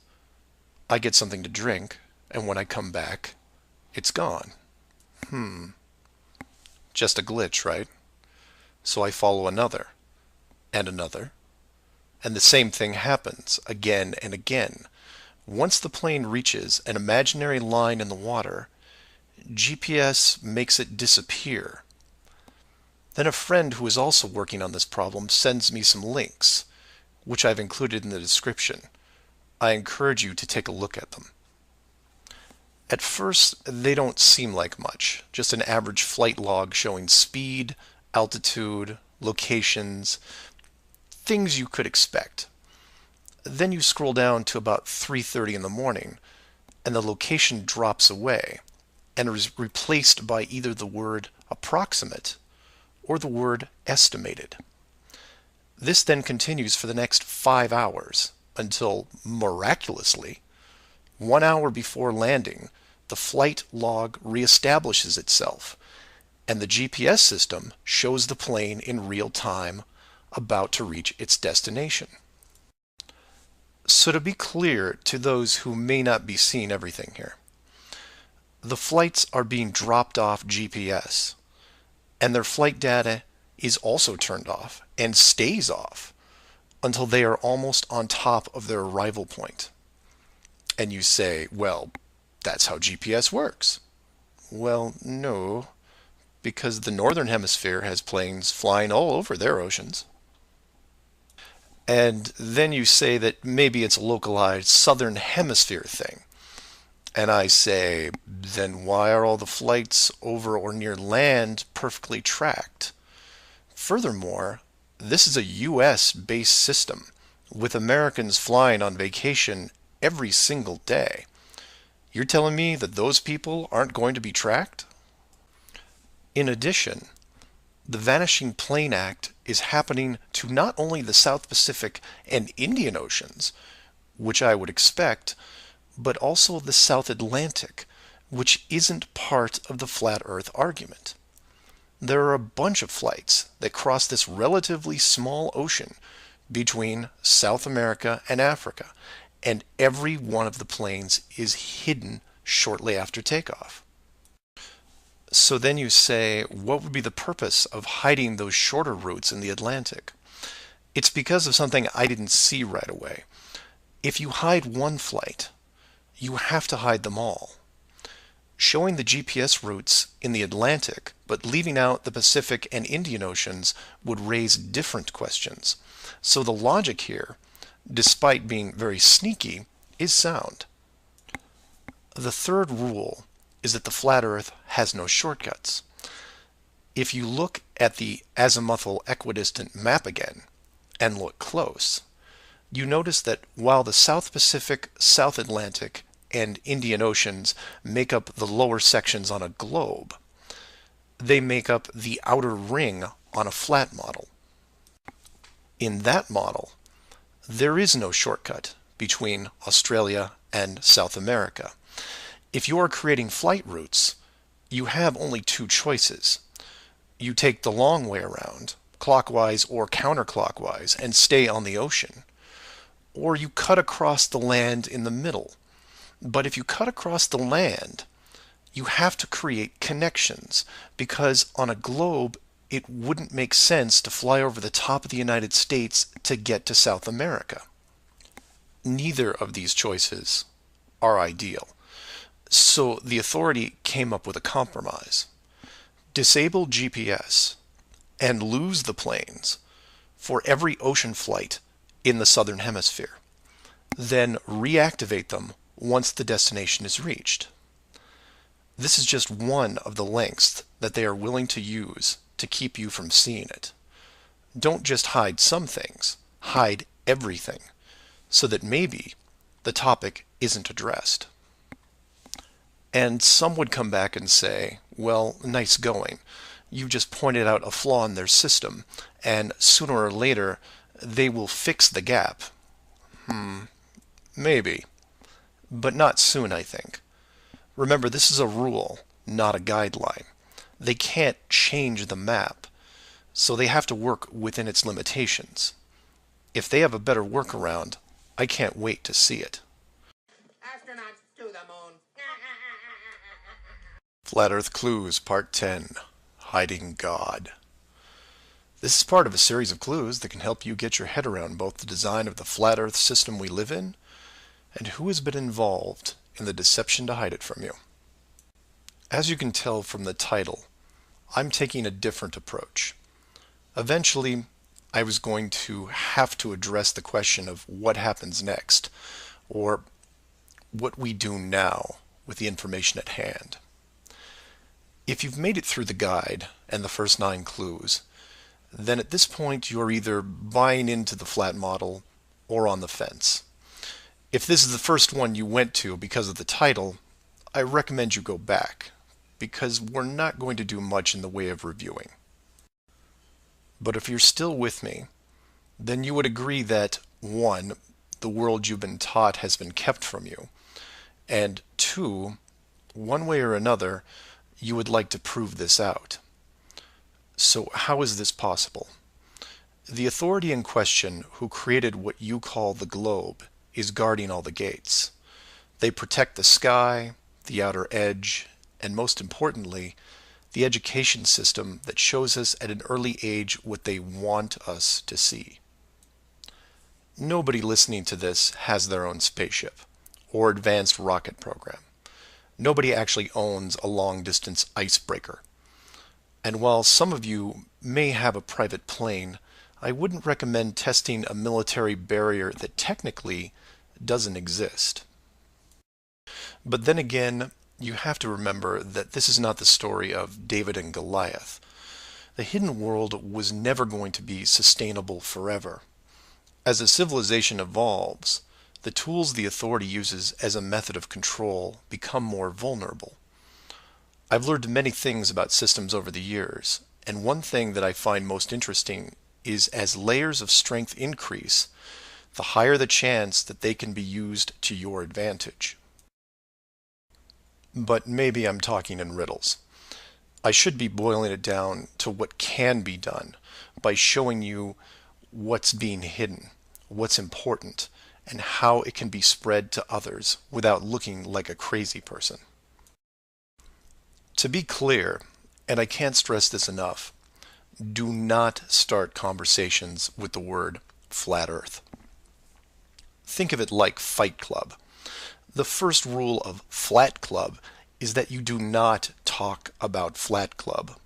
I get something to drink, and when I come back, it's gone. Just a glitch, right? So I follow another, and another, and the same thing happens again and again. Once the plane reaches an imaginary line in the water, GPS makes it disappear. Then a friend who is also working on this problem sends me some links, which I've included in the description. I encourage you to take a look at them. At first, they don't seem like much, just an average flight log showing speed, altitude, locations, things you could expect. Then you scroll down to about 3:30 in the morning, and the location drops away and is replaced by either the word approximate or the word estimated. This then continues for the next 5 hours until, miraculously, 1 hour before landing, the flight log reestablishes itself, and the GPS system shows the plane in real time about to reach its destination. So to be clear to those who may not be seeing everything here, the flights are being dropped off GPS, and their flight data is also turned off and stays off until they are almost on top of their arrival point. And you say, well, that's how GPS works. Well, no, because the northern hemisphere has planes flying all over their oceans. And then you say that maybe it's a localized southern hemisphere thing. And I say, then why are all the flights over or near land perfectly tracked? Furthermore, this is a US-based system, with Americans flying on vacation every single day. You're telling me that those people aren't going to be tracked? In addition, the Vanishing Plane Act is happening to not only the South Pacific and Indian Oceans, which I would expect, but also the South Atlantic, which isn't part of the flat Earth argument. There are a bunch of flights that cross this relatively small ocean between South America and Africa, and every one of the planes is hidden shortly after takeoff. So then you say, what would be the purpose of hiding those shorter routes in the Atlantic? It's because of something I didn't see right away. If you hide one flight, you have to hide them all. Showing the GPS routes in the Atlantic, but leaving out the Pacific and Indian Oceans would raise different questions. So the logic here, despite being very sneaky, is sound. The third rule is that the flat Earth has no shortcuts. If you look at the azimuthal equidistant map again, and look close, you notice that while the South Pacific, South Atlantic, and Indian Oceans make up the lower sections on a globe, they make up the outer ring on a flat model. In that model, there is no shortcut between Australia and South America. If you are creating flight routes, you have only two choices. You take the long way around, clockwise or counterclockwise, and stay on the ocean. Or you cut across the land in the middle. But if you cut across the land, you have to create connections, because on a globe, it wouldn't make sense to fly over the top of the United States to get to South America. Neither of these choices are ideal. So the authority came up with a compromise. Disable GPS and lose the planes for every ocean flight in the southern hemisphere. Then reactivate them once the destination is reached. This is just one of the lengths that they are willing to use to keep you from seeing it. Don't just hide some things, hide everything, so that maybe the topic isn't addressed. And some would come back and say, well, nice going. You just pointed out a flaw in their system, and sooner or later they will fix the gap. Maybe. But not soon, I think. Remember, this is a rule, not a guideline. They can't change the map, so they have to work within its limitations. If they have a better workaround, I can't wait to see it. Astronauts to the moon. Flat Earth Clues, Part 10, Hiding God. This is part of a series of clues that can help you get your head around both the design of the flat Earth system we live in and who has been involved in the deception to hide it from you. As you can tell from the title, I'm taking a different approach. Eventually, I was going to have to address the question of what happens next, or what we do now with the information at hand. If you've made it through the guide and the first 9 clues, then at this point you're either buying into the flat model or on the fence. If this is the first one you went to because of the title, I recommend you go back, because we're not going to do much in the way of reviewing. But if you're still with me, then you would agree that 1, the world you've been taught has been kept from you, and 2, one way or another, you would like to prove this out. So how is this possible? The authority in question who created what you call the globe is guarding all the gates. They protect the sky, the outer edge, and most importantly, the education system that shows us at an early age what they want us to see. Nobody listening to this has their own spaceship or advanced rocket program. Nobody actually owns a long-distance icebreaker. And while some of you may have a private plane, I wouldn't recommend testing a military barrier that technically doesn't exist. But then again, you have to remember that this is not the story of David and Goliath. The hidden world was never going to be sustainable forever. As a civilization evolves, the tools the authority uses as a method of control become more vulnerable. I've learned many things about systems over the years, and one thing that I find most interesting is as layers of strength increase, the higher the chance that they can be used to your advantage. But maybe I'm talking in riddles. I should be boiling it down to what can be done by showing you what's being hidden, what's important, and how it can be spread to others without looking like a crazy person. To be clear, and I can't stress this enough, do not start conversations with the word flat earth. Think of it like Fight Club. The first rule of Flat Club is that you do not talk about Flat Club.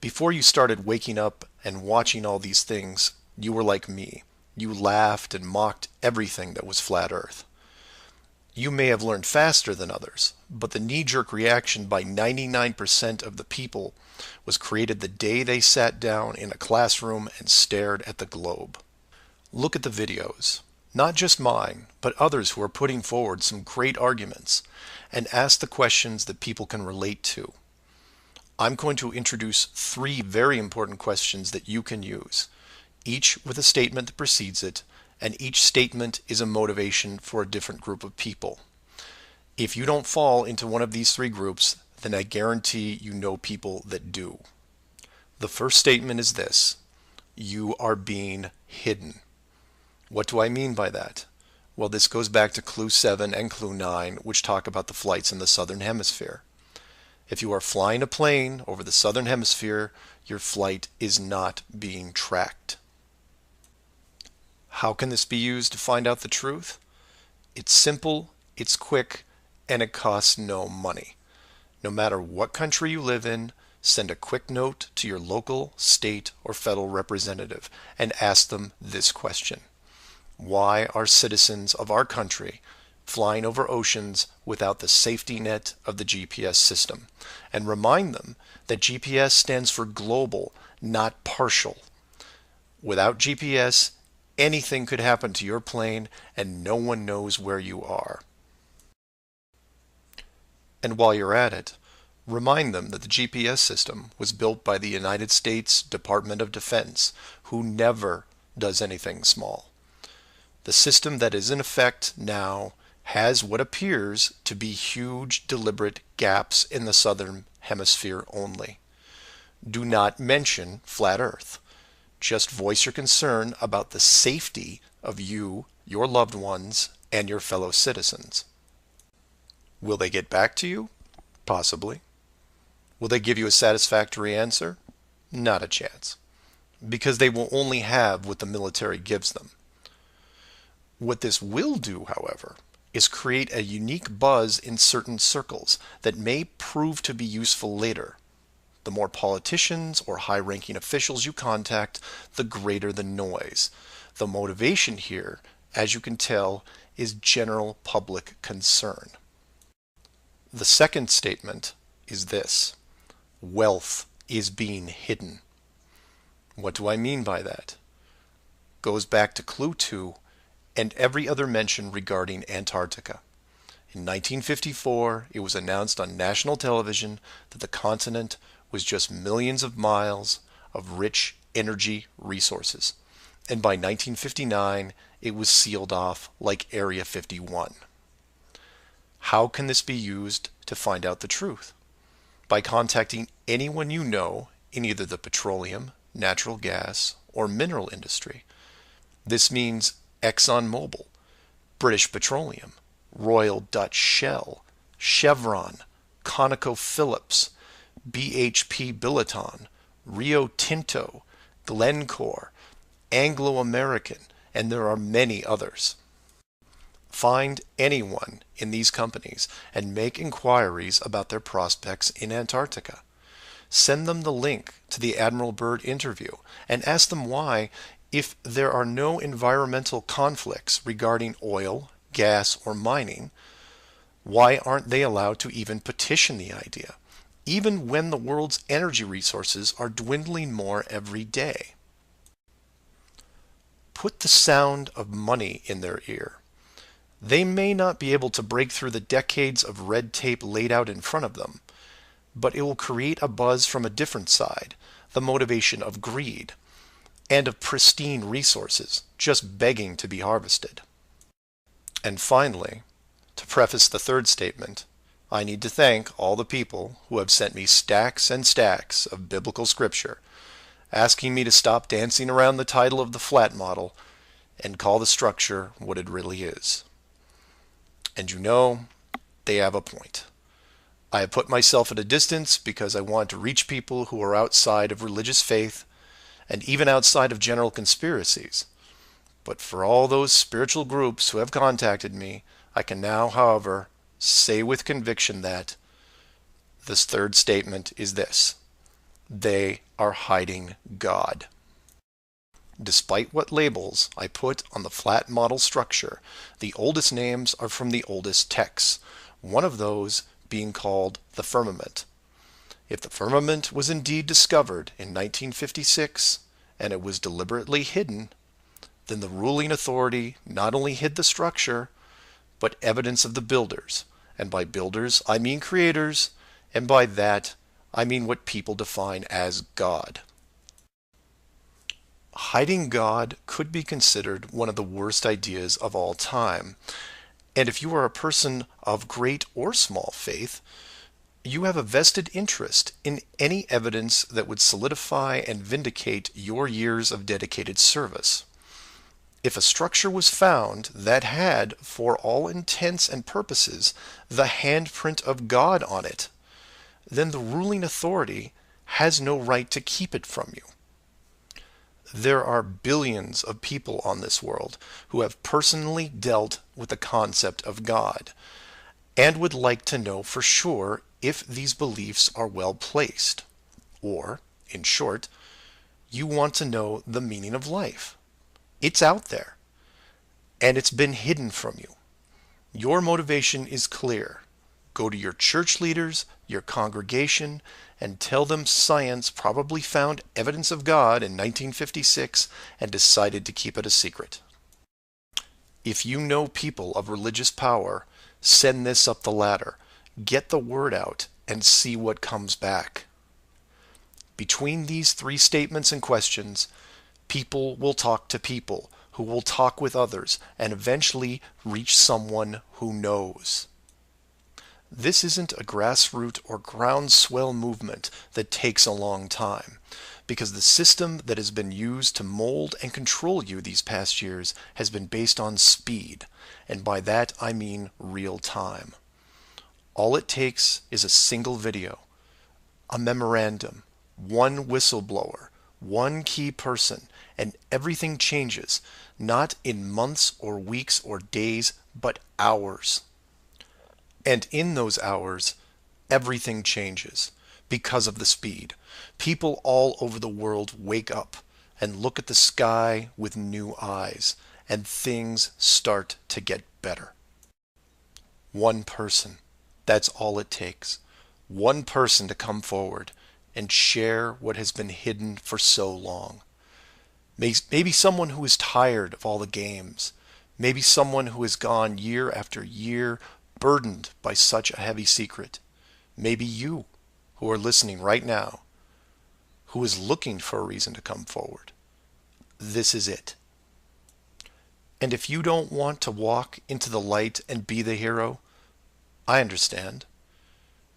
Before you started waking up and watching all these things, you were like me. You laughed and mocked everything that was flat earth. You may have learned faster than others, but the knee-jerk reaction by 99% of the people was created the day they sat down in a classroom and stared at the globe. Look at the videos, not just mine, but others who are putting forward some great arguments, and ask the questions that people can relate to. I'm going to introduce 3 very important questions that you can use, each with a statement that precedes it, and each statement is a motivation for a different group of people. If you don't fall into one of these 3 groups, then I guarantee you know people that do. The first statement is this: you are being hidden. What do I mean by that? Well, this goes back to Clue 7 and Clue 9, which talk about the flights in the Southern Hemisphere. If you are flying a plane over the Southern Hemisphere, your flight is not being tracked. How can this be used to find out the truth? It's simple, it's quick, and it costs no money. No matter what country you live in, send a quick note to your local, state, or federal representative and ask them this question: why are citizens of our country flying over oceans without the safety net of the GPS system? And remind them that GPS stands for global, not partial. Without GPS, anything could happen to your plane and no one knows where you are. And while you're at it, remind them that the GPS system was built by the United States Department of Defense, who never does anything small. The system that is in effect now has what appears to be huge, deliberate gaps in the Southern Hemisphere only. Do not mention flat Earth. Just voice your concern about the safety of you, your loved ones, and your fellow citizens. Will they get back to you? Possibly. Will they give you a satisfactory answer? Not a chance. Because they will only have what the military gives them. What this will do, however, is create a unique buzz in certain circles that may prove to be useful later. The more politicians or high-ranking officials you contact, the greater the noise. The motivation here, as you can tell, is general public concern. The second statement is this: wealth is being hidden. What do I mean by that? Goes back to Clue 2 and every other mention regarding Antarctica. In 1954, it was announced on national television that the continent was just millions of miles of rich energy resources. And by 1959, it was sealed off like Area 51. How can this be used to find out the truth? By contacting anyone you know in either the petroleum, natural gas, or mineral industry. This means ExxonMobil, British Petroleum, Royal Dutch Shell, Chevron, ConocoPhillips, BHP Billiton, Rio Tinto, Glencore, Anglo American, and there are many others. Find anyone in these companies and make inquiries about their prospects in Antarctica. Send them the link to the Admiral Byrd interview and ask them why, if there are no environmental conflicts regarding oil, gas, or mining, why aren't they allowed to even petition the idea, even when the world's energy resources are dwindling more every day? Put the sound of money in their ear. They may not be able to break through the decades of red tape laid out in front of them, but it will create a buzz from a different side, the motivation of greed, and of pristine resources just begging to be harvested. And finally, to preface the third statement, I need to thank all the people who have sent me stacks and stacks of biblical scripture, asking me to stop dancing around the title of the flat model and call the structure what it really is. And you know, they have a point. I have put myself at a distance because I want to reach people who are outside of religious faith and even outside of general conspiracies. But for all those spiritual groups who have contacted me, I can now, however, say with conviction that this third statement is this: they are hiding God. Despite what labels I put on the flat model structure, the oldest names are from the oldest texts, one of those being called the firmament. If the firmament was indeed discovered in 1956 and it was deliberately hidden, then the ruling authority not only hid the structure, but evidence of the builders. And by builders, I mean creators, and by that, I mean what people define as God. Hiding God could be considered one of the worst ideas of all time. And if you are a person of great or small faith, you have a vested interest in any evidence that would solidify and vindicate your years of dedicated service. If a structure was found that had, for all intents and purposes, the handprint of God on it, then the ruling authority has no right to keep it from you. There are billions of people on this world who have personally dealt with the concept of God and would like to know for sure if these beliefs are well placed. Or, in short, you want to know the meaning of life. It's out there, and it's been hidden from you. Your motivation is clear. Go to your church leaders, your congregation, and tell them science probably found evidence of God in 1956 and decided to keep it a secret. If you know people of religious power, send this up the ladder. Get the word out and see what comes back. Between these three statements and questions, people will talk to people who will talk with others and eventually reach someone who knows. This isn't a grassroots or groundswell movement that takes a long time, because the system that has been used to mold and control you these past years has been based on speed, and by that I mean real time. All it takes is a single video, a memorandum, one whistleblower, one key person, and everything changes, not in months or weeks or days, but hours. And in those hours, everything changes because of the speed. People all over the world wake up and look at the sky with new eyes, and things start to get better. One person, that's all it takes. One person to come forward and share what has been hidden for so long. Maybe someone who is tired of all the games. Maybe someone who has gone year after year burdened by such a heavy secret. Maybe you, who are listening right now, who is looking for a reason to come forward. This is it. And if you don't want to walk into the light and be the hero, I understand.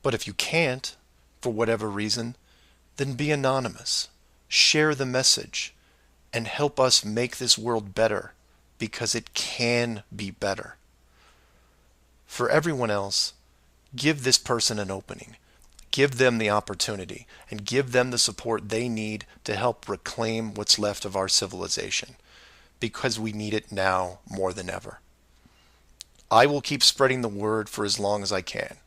But if you can't, for whatever reason, then be anonymous. Share the message and help us make this world better, because it can be better. For everyone else, give this person an opening. Give them the opportunity and give them the support they need to help reclaim what's left of our civilization, because we need it now more than ever. I will keep spreading the word for as long as I can,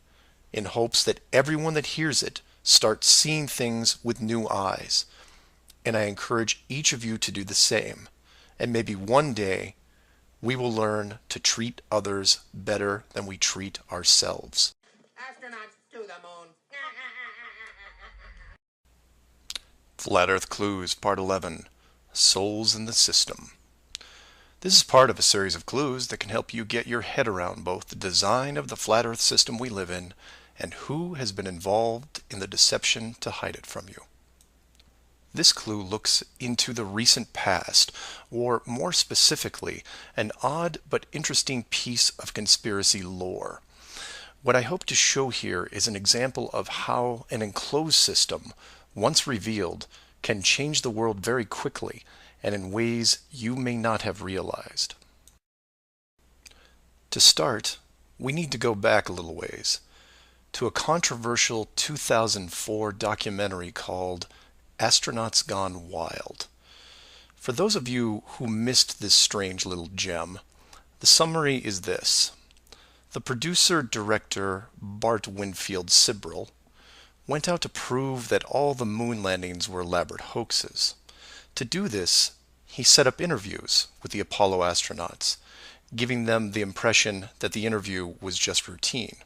in hopes that everyone that hears it starts seeing things with new eyes. And I encourage each of you to do the same. And maybe one day we will learn to treat others better than we treat ourselves. Astronauts to the moon. Flat Earth Clues, Part 11, Souls in the System. This is part of a series of clues that can help you get your head around both the design of the flat Earth system we live in and who has been involved in the deception to hide it from you. This clue looks into the recent past, or more specifically, an odd but interesting piece of conspiracy lore. What I hope to show here is an example of how an enclosed system, once revealed, can change the world very quickly and in ways you may not have realized. To start, we need to go back a little ways to a controversial 2004 documentary called Astronauts Gone Wild. For those of you who missed this strange little gem, the summary is this. The producer-director Bart Winfield Sibrel went out to prove that all the moon landings were elaborate hoaxes. To do this, he set up interviews with the Apollo astronauts, giving them the impression that the interview was just routine.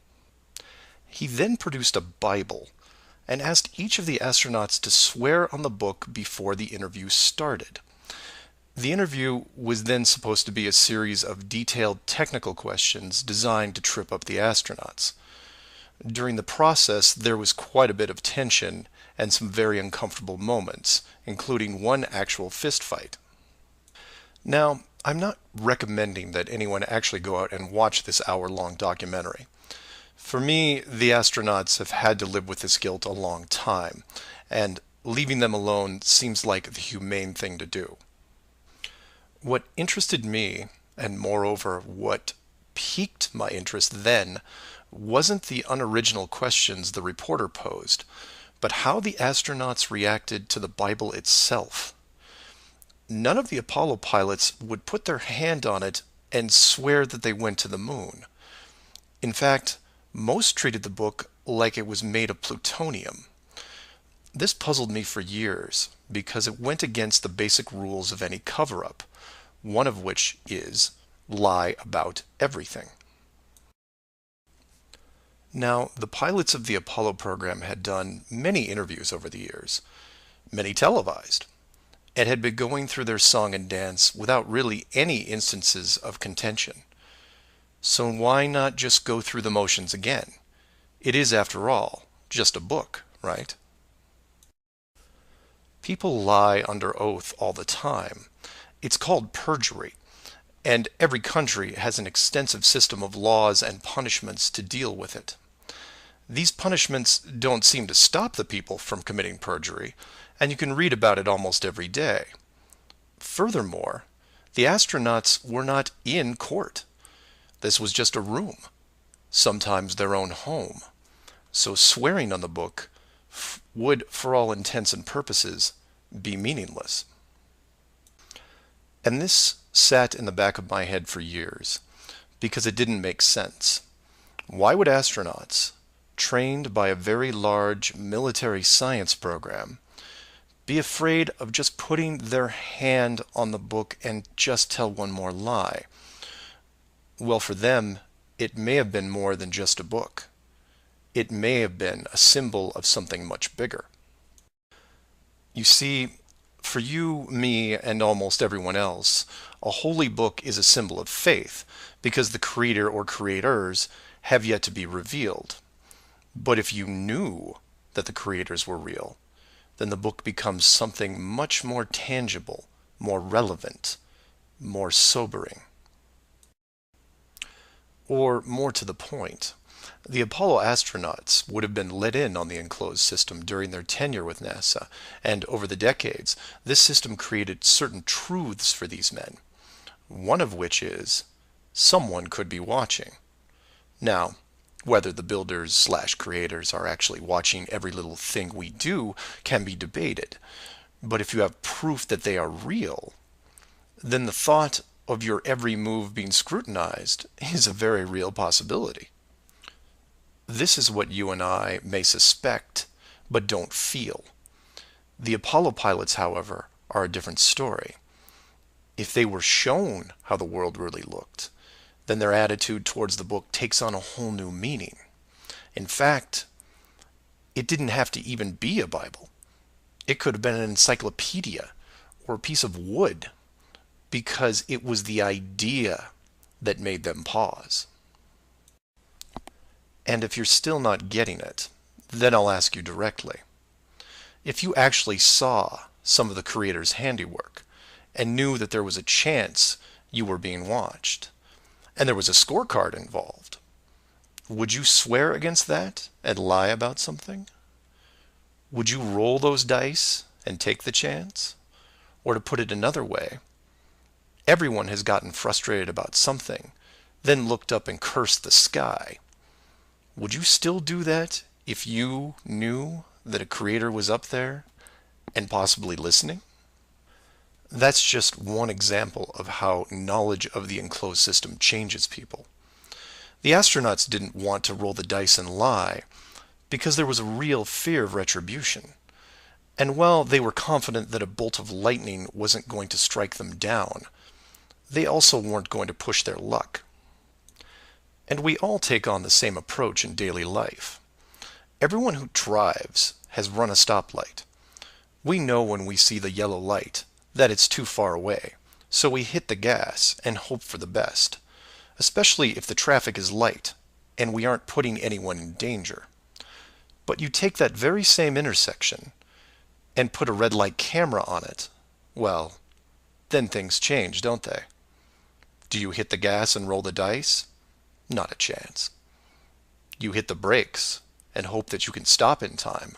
He then produced a Bible and asked each of the astronauts to swear on the book before the interview started. The interview was then supposed to be a series of detailed technical questions designed to trip up the astronauts. During the process, there was quite a bit of tension and some very uncomfortable moments, including one actual fist fight. Now, I'm not recommending that anyone actually go out and watch this hour-long documentary. For me, the astronauts have had to live with this guilt a long time, and leaving them alone seems like the humane thing to do. What interested me, and moreover what piqued my interest then, wasn't the unoriginal questions the reporter posed, but how the astronauts reacted to the Bible itself. None of the Apollo pilots would put their hand on it and swear that they went to the moon. In fact, most treated the book like it was made of plutonium. This puzzled me for years because it went against the basic rules of any cover-up, one of which is lie about everything. Now, the pilots of the Apollo program had done many interviews over the years, many televised, and had been going through their song and dance without really any instances of contention. So why not just go through the motions again? It is, after all, just a book, right? People lie under oath all the time. It's called perjury, and every country has an extensive system of laws and punishments to deal with it. These punishments don't seem to stop the people from committing perjury, and you can read about it almost every day. Furthermore, the astronauts were not in court. This was just a room, sometimes their own home. So swearing on the book would, for all intents and purposes, be meaningless. And this sat in the back of my head for years, because it didn't make sense. Why would astronauts, trained by a very large military science program, be afraid of just putting their hand on the book and just tell one more lie? Well, for them, it may have been more than just a book. It may have been a symbol of something much bigger. You see, for you, me, and almost everyone else, a holy book is a symbol of faith, because the creator or creators have yet to be revealed. But if you knew that the creators were real, then the book becomes something much more tangible, more relevant, more sobering. Or, more to the point, the Apollo astronauts would have been let in on the enclosed system during their tenure with NASA, and over the decades, this system created certain truths for these men, one of which is, someone could be watching. Now, whether the builders/creators are actually watching every little thing we do can be debated, but if you have proof that they are real, then the thought of your every move being scrutinized is a very real possibility. This is what you and I may suspect, but don't feel. The Apollo pilots, however, are a different story. If they were shown how the world really looked, then their attitude towards the book takes on a whole new meaning. In fact, it didn't have to even be a Bible. It could have been an encyclopedia or a piece of wood, because it was the idea that made them pause. And if you're still not getting it, then I'll ask you directly. If you actually saw some of the creators' handiwork and knew that there was a chance you were being watched, and there was a scorecard involved, would you swear against that and lie about something? Would you roll those dice and take the chance? Or to put it another way, everyone has gotten frustrated about something, then looked up and cursed the sky. Would you still do that if you knew that a creator was up there and possibly listening? That's just one example of how knowledge of the enclosed system changes people. The astronauts didn't want to roll the dice and lie because there was a real fear of retribution. And while they were confident that a bolt of lightning wasn't going to strike them down, they also weren't going to push their luck. And we all take on the same approach in daily life. Everyone who drives has run a stoplight. We know when we see the yellow light that it's too far away, so we hit the gas and hope for the best, especially if the traffic is light and we aren't putting anyone in danger. But you take that very same intersection and put a red light camera on it, well, then things change, don't they? Do you hit the gas and roll the dice? Not a chance. You hit the brakes and hope that you can stop in time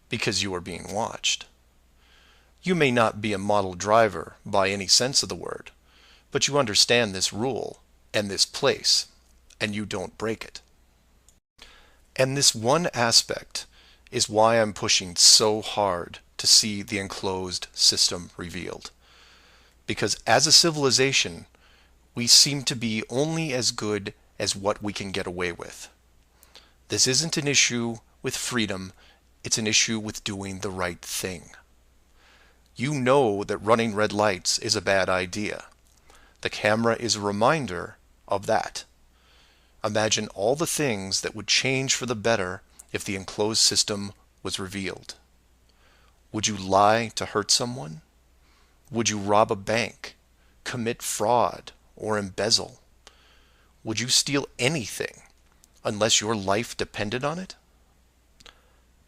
because you are being watched. You may not be a model driver by any sense of the word, but you understand this rule and this place, and you don't break it. And this one aspect is why I'm pushing so hard to see the enclosed system revealed. Because as a civilization, we seem to be only as good as what we can get away with. This isn't an issue with freedom, it's an issue with doing the right thing. You know that running red lights is a bad idea. The camera is a reminder of that. Imagine all the things that would change for the better if the enclosed system was revealed. Would you lie to hurt someone? Would you rob a bank, commit fraud, or embezzle? Would you steal anything unless your life depended on it?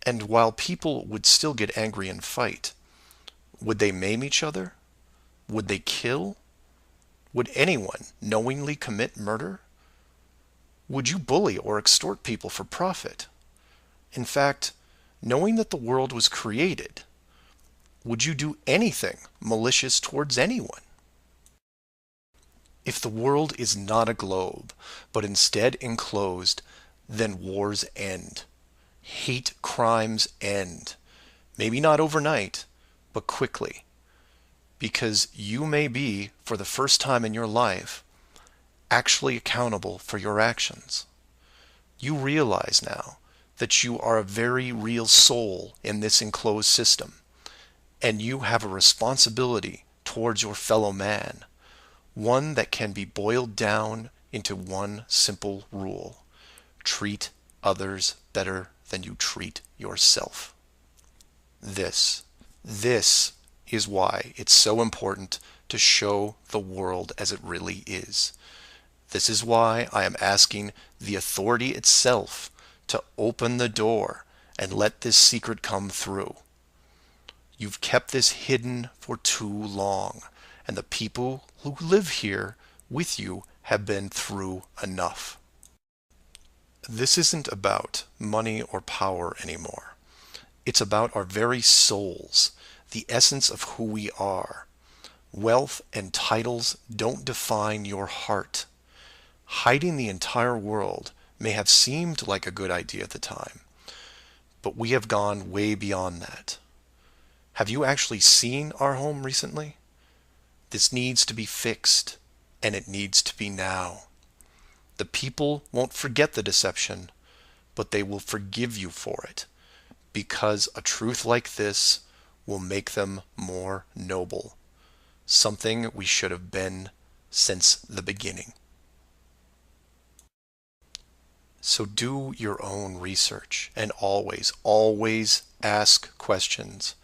And while people would still get angry and fight, would they maim each other? Would they kill? Would anyone knowingly commit murder? Would you bully or extort people for profit? In fact, knowing that the world was created, would you do anything malicious towards anyone? If the world is not a globe, but instead enclosed, then wars end. Hate crimes end. Maybe not overnight, but quickly. Because you may be, for the first time in your life, actually accountable for your actions. You realize now that you are a very real soul in this enclosed system, and you have a responsibility towards your fellow man, one that can be boiled down into one simple rule: treat others better than you treat yourself. This is why it's so important to show the world as it really is. This is why I am asking the authority itself to open the door and let this secret come through. You've kept this hidden for too long, and the people who live here with you have been through enough. This isn't about money or power anymore. It's about our very souls, the essence of who we are. Wealth and titles don't define your heart. Hiding the entire world may have seemed like a good idea at the time, but we have gone way beyond that. Have you actually seen our home recently? This needs to be fixed, and it needs to be now. The people won't forget the deception, but they will forgive you for it, because a truth like this will make them more noble, something we should have been since the beginning. So do your own research, and always, always ask questions.